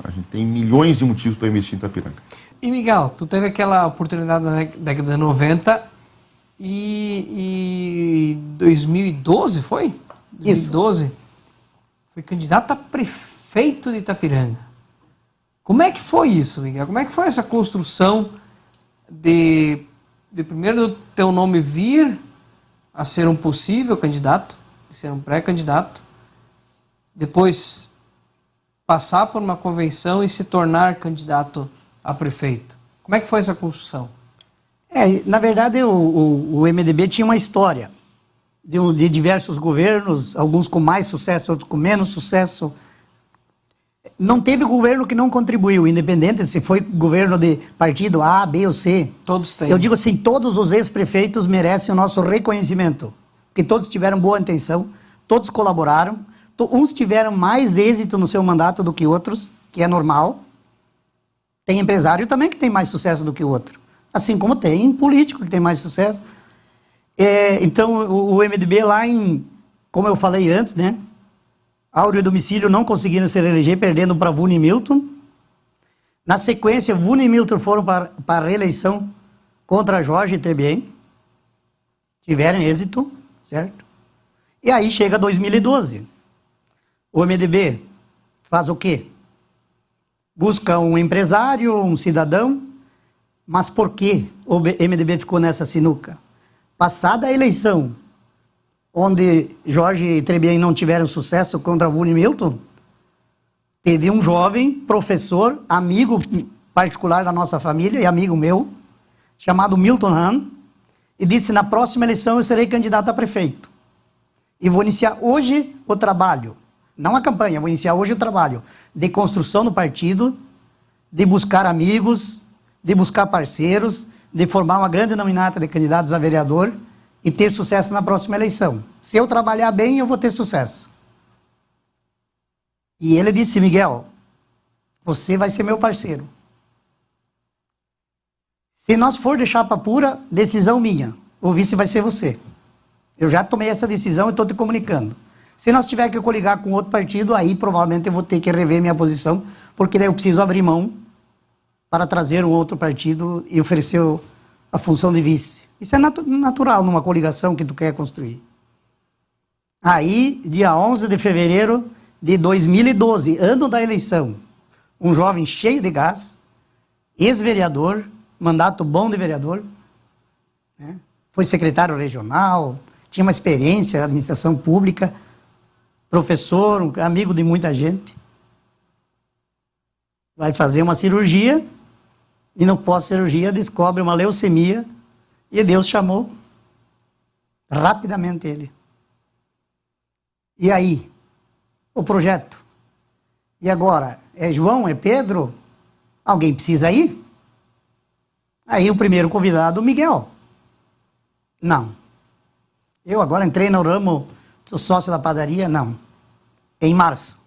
a gente tem milhões de motivos para investir em Itapiranga. E, Miguel, tu teve aquela oportunidade na década de 90 e 2012, foi? 2012? Isso. Foi candidato a prefeito de Itapiranga. Como é que foi isso, Miguel? Como é que foi essa construção de primeiro teu nome vir a ser um possível candidato, de ser um pré-candidato, depois passar por uma convenção e se tornar candidato a prefeito? Como é que foi essa construção? Na verdade, o MDB tinha uma história de diversos governos, alguns com mais sucesso, outros com menos sucesso. Não teve governo que não contribuiu, independente se foi governo de partido A, B ou C. Todos têm. Eu digo assim, todos os ex-prefeitos merecem o nosso reconhecimento, porque todos tiveram boa intenção, todos colaboraram, uns tiveram mais êxito no seu mandato do que outros, que é normal. Tem empresário também que tem mais sucesso do que o outro, assim como tem político que tem mais sucesso. Então, o MDB lá como eu falei antes, né? Áureo e Domicílio não conseguiram se reeleger, perdendo para Vuna e Milton. Na sequência, Vuna e Milton foram para a reeleição contra Jorge e Trebien. Tiveram êxito, certo? E aí chega 2012. O MDB faz o quê? Busca um empresário, um cidadão. Mas por que o MDB ficou nessa sinuca? Passada a eleição, onde Jorge e Trebien não tiveram sucesso contra Vuna e Milton, teve um jovem professor, amigo particular da nossa família e amigo meu, chamado Milton Hahn, e disse, na próxima eleição eu serei candidato a prefeito. E vou iniciar hoje o trabalho, não a campanha, vou iniciar hoje o trabalho de construção do partido, de buscar amigos, de buscar parceiros, de formar uma grande nominata de candidatos a vereador e ter sucesso na próxima eleição. Se eu trabalhar bem, eu vou ter sucesso. E ele disse, Miguel, você vai ser meu parceiro. Se nós for de chapa pura, decisão minha. O vice vai ser você. Eu já tomei essa decisão e estou te comunicando. Se nós tiver que coligar com outro partido, aí provavelmente eu vou ter que rever minha posição, porque daí eu preciso abrir mão para trazer um outro partido e oferecer a função de vice. Isso é natural numa coligação que tu quer construir. Aí, dia 11 de fevereiro de 2012, ano da eleição, um jovem cheio de gás, ex-vereador, mandato bom de vereador, né? Foi secretário regional, tinha uma experiência na administração pública, professor, um amigo de muita gente. Vai fazer uma cirurgia e no pós-cirurgia descobre uma leucemia e Deus chamou rapidamente ele. E aí? O projeto. E agora? É João? É Pedro? Alguém precisa ir? Aí o primeiro convidado, Miguel. Não. Eu agora entrei no ramo, sou sócio da padaria? Não. Em março.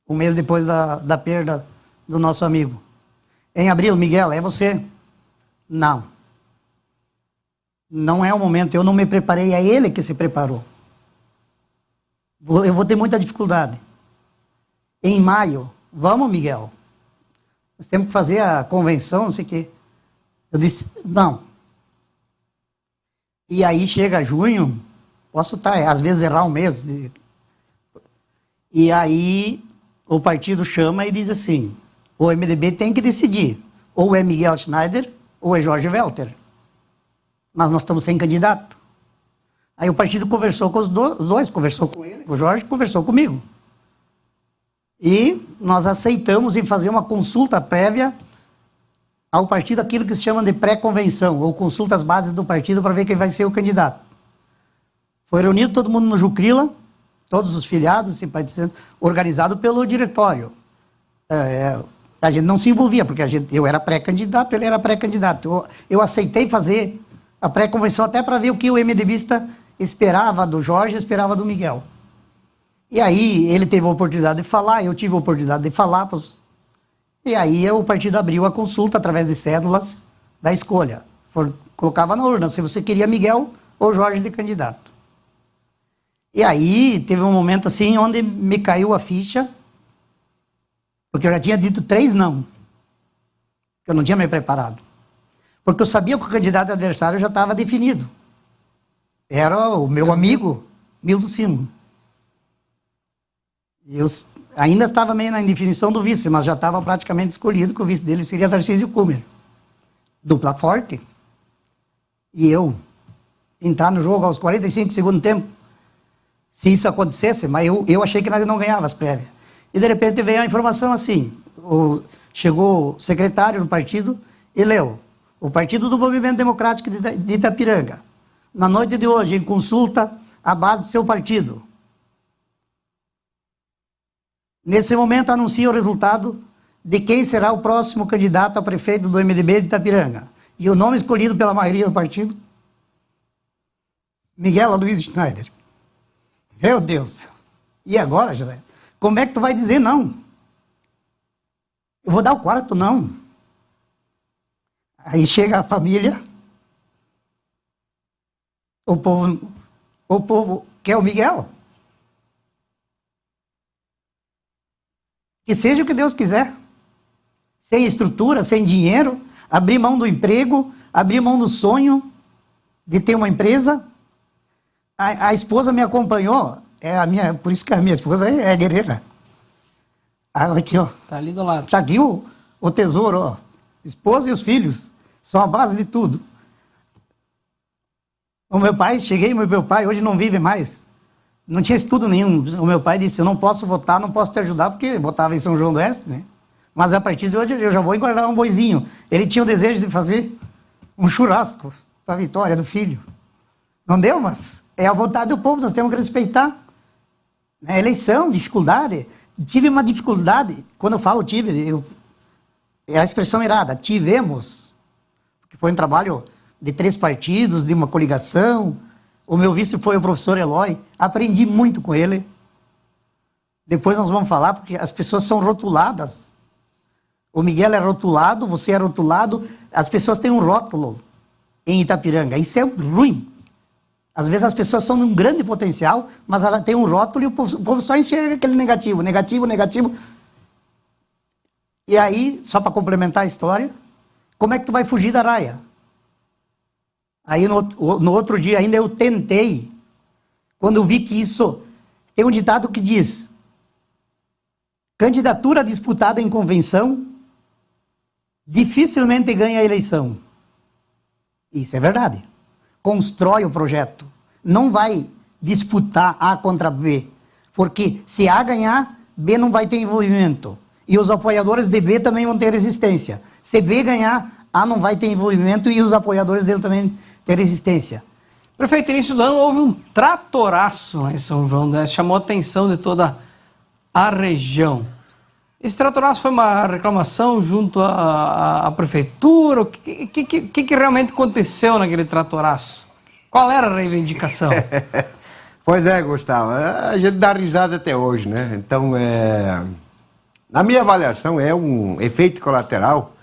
Um mês depois da perda do nosso amigo. Em abril, Miguel, é você? Não. Não é o momento, eu não me preparei, é ele que se preparou. Eu vou ter muita dificuldade. Em maio, vamos, Miguel? Nós temos que fazer a convenção, não sei o quê. Eu disse, não. E aí chega junho, posso às vezes errar um mês. E aí o partido chama e diz assim, o MDB tem que decidir, ou é Miguel Schneider ou é Jorge Welter. Mas nós estamos sem candidato. Aí o partido conversou com os dois, conversou com ele, o Jorge conversou comigo. E nós aceitamos em fazer uma consulta prévia ao partido, aquilo que se chama de pré-convenção, ou consulta às bases do partido para ver quem vai ser o candidato. Foi reunido todo mundo no Jucrila, todos os filiados, simpatizantes, organizado pelo diretório. A gente não se envolvia, porque eu era pré-candidato, ele era pré-candidato. Eu aceitei fazer a pré-convenção até para ver o que o MDBista esperava do Jorge, esperava do Miguel. E aí ele teve a oportunidade de falar, eu tive a oportunidade de falar. E aí o partido abriu a consulta através de cédulas da escolha. Colocava na urna se você queria Miguel ou Jorge de candidato. E aí teve um momento assim onde me caiu a ficha, porque eu já tinha dito 3 não. Eu não tinha me preparado. Porque eu sabia que o candidato adversário já estava definido. Era o meu amigo, Milton Simo. Eu ainda estava meio na indefinição do vice, mas já estava praticamente escolhido que o vice dele seria Tarcísio Kummer. Dupla forte. E eu entrar no jogo aos 45 do segundo tempo, se isso acontecesse, mas eu achei que nós não ganhávamos as prévias. E de repente veio a informação assim, chegou o secretário do partido e leu, o Partido do Movimento Democrático de Itapiranga, na noite de hoje, em consulta à base do seu partido. Nesse momento, anuncia o resultado de quem será o próximo candidato a prefeito do MDB de Itapiranga. E o nome escolhido pela maioria do partido, Miguel Aloysio Schneider. Meu Deus! E agora, José? Como é que tu vai dizer não? Eu vou dar o quarto não. Aí chega a família, o povo quer o Miguel. Que seja o que Deus quiser. Sem estrutura, sem dinheiro, abrir mão do emprego, abrir mão do sonho de ter uma empresa. A esposa me acompanhou, por isso que a minha esposa é guerreira. Aqui, ó. Tá ali do lado. Tá aqui o tesouro, ó. Esposa e os filhos, são a base de tudo. O meu pai, meu pai hoje não vive mais. Não tinha estudo nenhum. O meu pai disse, eu não posso votar, não posso te ajudar, porque votava em São João do Oeste, né? Mas a partir de hoje eu já vou engordar um boizinho. Ele tinha o desejo de fazer um churrasco para a vitória do filho. Não deu, mas é a vontade do povo, nós temos que respeitar. É eleição, dificuldade. Tive uma dificuldade, quando eu falo tive, é a expressão errada, tivemos, porque foi um trabalho de 3 partidos, de uma coligação. O meu vice foi o professor Eloy. Aprendi muito com ele. Depois nós vamos falar, porque as pessoas são rotuladas. O Miguel é rotulado, você é rotulado. As pessoas têm um rótulo em Itapiranga. Isso é ruim. Às vezes as pessoas são de um grande potencial, mas ela tem um rótulo e o povo só enxerga aquele negativo, negativo, negativo. E aí, só para complementar a história, como é que tu vai fugir da raia? Aí no outro dia ainda eu tentei, quando eu vi que isso... Tem um ditado que diz: candidatura disputada em convenção dificilmente ganha a eleição. Isso é verdade. Constrói o projeto. Não vai disputar A contra B. Porque se A ganhar, B não vai ter envolvimento. E os apoiadores de B também vão ter resistência. Se B ganhar, A não vai ter envolvimento e os apoiadores dele também ter resistência. Prefeito, início do ano houve um tratoraço lá em São João do Oeste, chamou a atenção de toda a região. Esse tratoraço foi uma reclamação junto à prefeitura? O que realmente aconteceu naquele tratoraço? Qual era a reivindicação? Pois é, Gustavo, a gente dá risada até hoje, né? Então, na minha avaliação, é um efeito colateral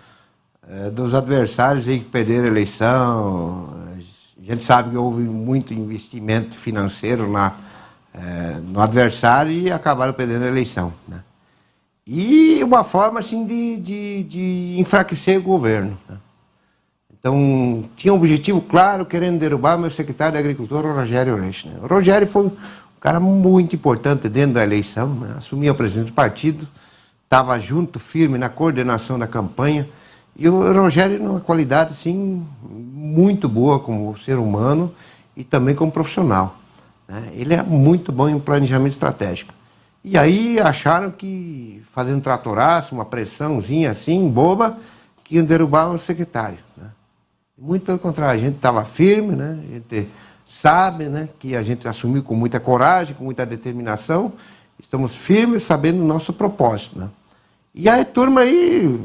dos adversários aí que perderam a eleição. A gente sabe que houve muito investimento financeiro no adversário e acabaram perdendo a eleição, né? E uma forma, assim, de enfraquecer o governo, né? Então, tinha um objetivo claro, querendo derrubar meu secretário de Agricultura, o Rogério Oreixe, né? O Rogério foi um cara muito importante dentro da eleição, né? Assumiu a presidência do partido, estava junto, firme na coordenação da campanha. E o Rogério, numa qualidade, assim, muito boa como ser humano e também como profissional, né? Ele é muito bom em planejamento estratégico. E aí acharam que, fazendo tratoraço, uma pressãozinha assim, boba, que iam derrubar o secretário, né? Muito pelo contrário, a gente estava firme, né? A gente sabe, né, que a gente assumiu com muita coragem, com muita determinação, estamos firmes, sabendo o nosso propósito, né? E aí, turma aí,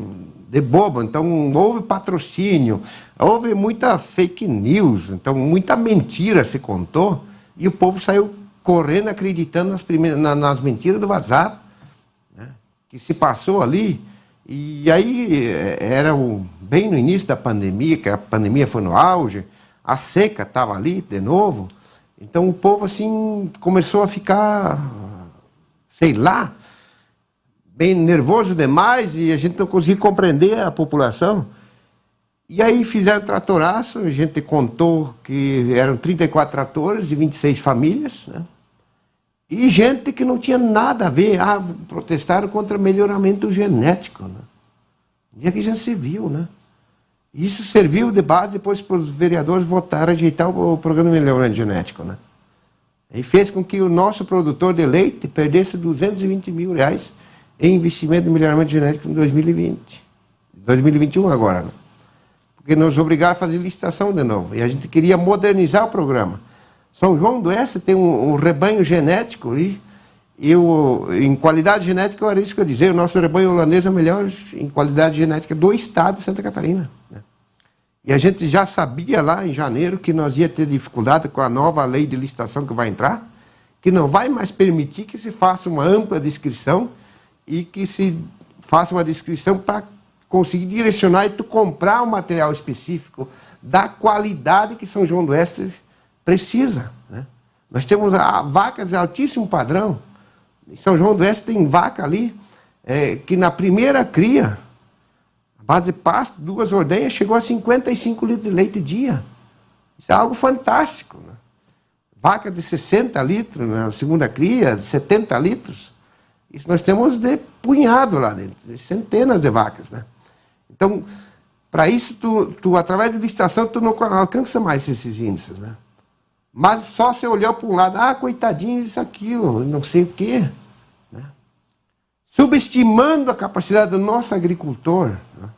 de bobo, então houve patrocínio, houve muita fake news, então muita mentira se contou, e o povo saiu correndo, acreditando nas mentiras do WhatsApp, né, que se passou ali. E aí era bem no início da pandemia, que a pandemia foi no auge, a seca estava ali de novo, então o povo assim começou a ficar, sei lá, bem nervoso demais, e a gente não conseguia compreender a população. E aí fizeram tratoraço, a gente contou que eram 34 tratores de 26 famílias, né? E gente que não tinha nada a ver, protestaram contra melhoramento genético, né? E aqui já se viu, né? Isso serviu de base depois para os vereadores votarem a rejeitar o programa de melhoramento genético, né? E fez com que o nosso produtor de leite perdesse R$220 mil em investimento em melhoramento genético em 2020. 2021 agora, né? Porque nos obrigaram a fazer licitação de novo. E a gente queria modernizar o programa. São João do Oeste tem um rebanho genético ali. Em qualidade genética, eu arrisco a dizer, o nosso rebanho holandês é o melhor em qualidade genética do estado de Santa Catarina, né? E a gente já sabia lá em janeiro que nós ia ter dificuldade com a nova lei de licitação que vai entrar, que não vai mais permitir que se faça uma ampla descrição e que se faça uma descrição para conseguir direcionar e tu comprar um material específico da qualidade que São João do Oeste precisa, né? Nós temos vacas de altíssimo padrão. Em São João do Oeste tem vaca ali que na primeira cria, a base de pasto, 2 ordenhas, chegou a 55 litros de leite dia. Isso é algo fantástico, né? Vaca de 60 litros na segunda cria, de 70 litros. Isso nós temos de punhado lá dentro, de centenas de vacas, né? Então, para isso, tu através de licitação, tu não alcança mais esses índices, né? Mas só se olhar para um lado, coitadinho, isso, aquilo, não sei o quê, né? Subestimando a capacidade do nosso agricultor, né?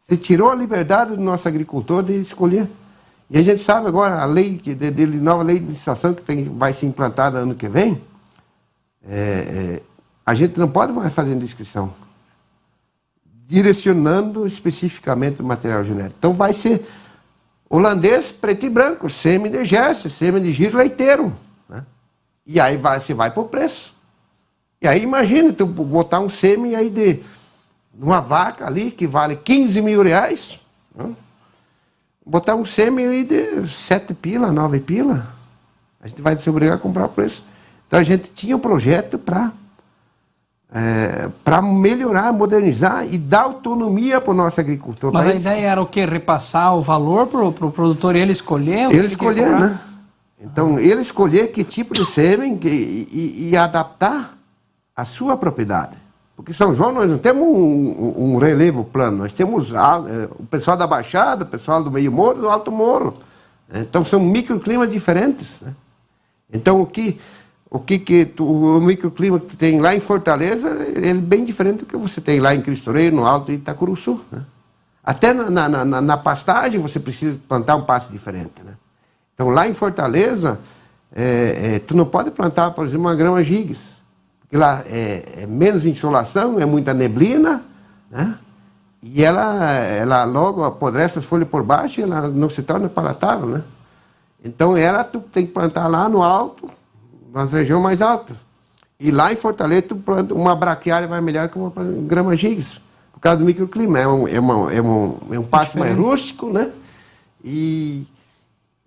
Você tirou a liberdade do nosso agricultor de escolher. E a gente sabe agora, a lei, nova lei de licitação que vai ser implantada ano que vem, a gente não pode mais fazer descrição, direcionando especificamente o material genético. Então vai ser Holandês, preto e branco, sêmen de Jersey, sêmen de giro leiteiro. Né? E aí você vai pro preço. E aí imagina, tu botar um sêmen aí de uma vaca ali que vale 15 mil reais, né? Botar um sêmen aí de 7 pila, 9 pila, a gente vai se obrigar a comprar o preço. Então a gente tinha um projeto para melhorar, modernizar e dar autonomia para o nosso agricultor. Mas a ideia era o quê? Repassar o valor para o produtor e ele escolher? Ele escolher, né? Então, ele escolher que tipo de sêmen e adaptar a sua propriedade. Porque São João nós não temos um relevo plano, nós temos o pessoal da Baixada, o pessoal do Meio Morro, do Alto Morro. Então, são microclimas diferentes. Né? Então, o microclima que tem lá em Fortaleza, ele é bem diferente do que você tem lá em Cristo Rei, no Alto de Itacuruçu. Né? Até na pastagem você precisa plantar um pasto diferente. Né? Então lá em Fortaleza, tu não pode plantar, por exemplo, uma grama gigas, porque lá é menos insolação, é muita neblina, né? E ela logo apodrece as folhas por baixo e ela não se torna palatável. Né? Então tu tem que plantar lá no alto, nas regiões mais altas. E lá em Fortaleza, tu planta uma braquiária vai melhor que uma grama gigas, por causa do microclima. É um pasto mais rústico, né? E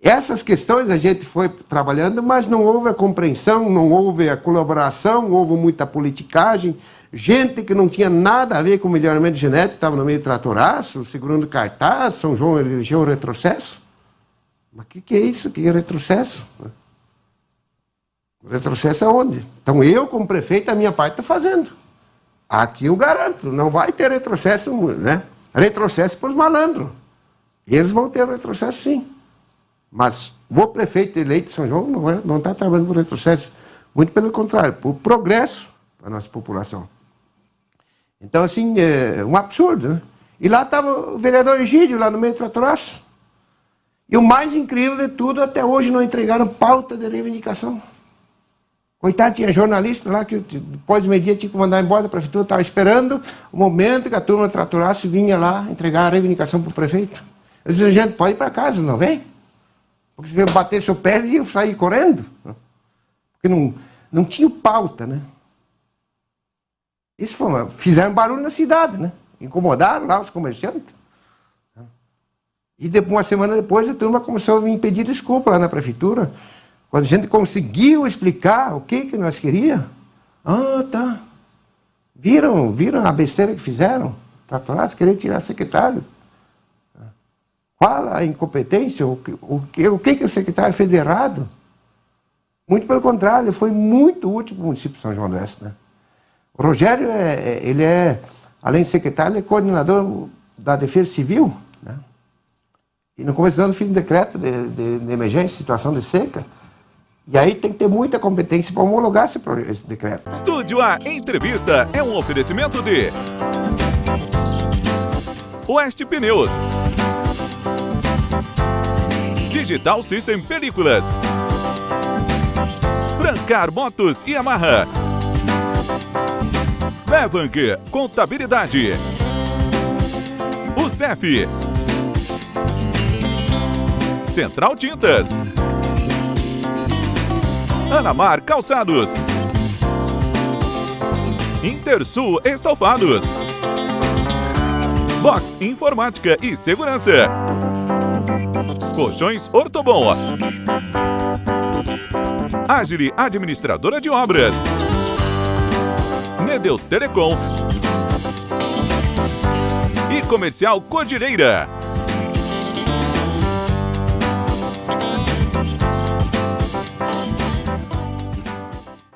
essas questões a gente foi trabalhando, mas não houve a compreensão, não houve a colaboração, houve muita politicagem. Gente que não tinha nada a ver com melhoramento genético, estava no meio do tratoraço, segurando cartaz, São João elegeu o retrocesso. Mas o que é isso? Que é retrocesso? Retrocesso aonde? Então eu, como prefeito, a minha parte estou fazendo. Aqui eu garanto, não vai ter retrocesso, né? Retrocesso para os malandros. Eles vão ter retrocesso sim. Mas o prefeito eleito de São João não está trabalhando por retrocesso. Muito pelo contrário, por progresso para a nossa população. Então, assim, é um absurdo, né? E lá estava o vereador Egídio, lá no meio do tratoraço. E o mais incrível de tudo, até hoje não entregaram pauta de reivindicação. Coitado, tinha jornalista lá que depois do meio-dia tinha que mandar embora da prefeitura, estava esperando o momento que a turma do tratoraço vinha lá entregar a reivindicação para o prefeito. Eu disse, gente, pode ir para casa, não vem? Porque se eu bater seu pé, eu sair correndo. Porque não tinha pauta, né? Isso foi, fizeram barulho na cidade, né? Incomodaram lá os comerciantes. E uma semana depois a turma começou a me pedir desculpa lá na prefeitura. Quando a gente conseguiu explicar o que nós queríamos, tá. Viram a besteira que fizeram? Tratoraço, querer tirar secretário. Qual a incompetência? O que o secretário fez de errado? Muito pelo contrário, foi muito útil para o município de São João do Oeste. Né? O Rogério, além de secretário, ele é coordenador da Defesa Civil. Né? E no começo do ano, fiz um decreto de emergência, situação de seca. E aí tem que ter muita competência para homologar esse decreto. Estúdio A Entrevista é um oferecimento de Oeste Pneus, Digital System Películas, Brancar Motos e Yamaha, Bevank Contabilidade, o CEF, Central Tintas, Anamar Calçados, Intersul Estofados, Box Informática e Segurança, Colchões Ortobon, Agile Administradora de Obras, Nedel Telecom e Comercial Cordilheira.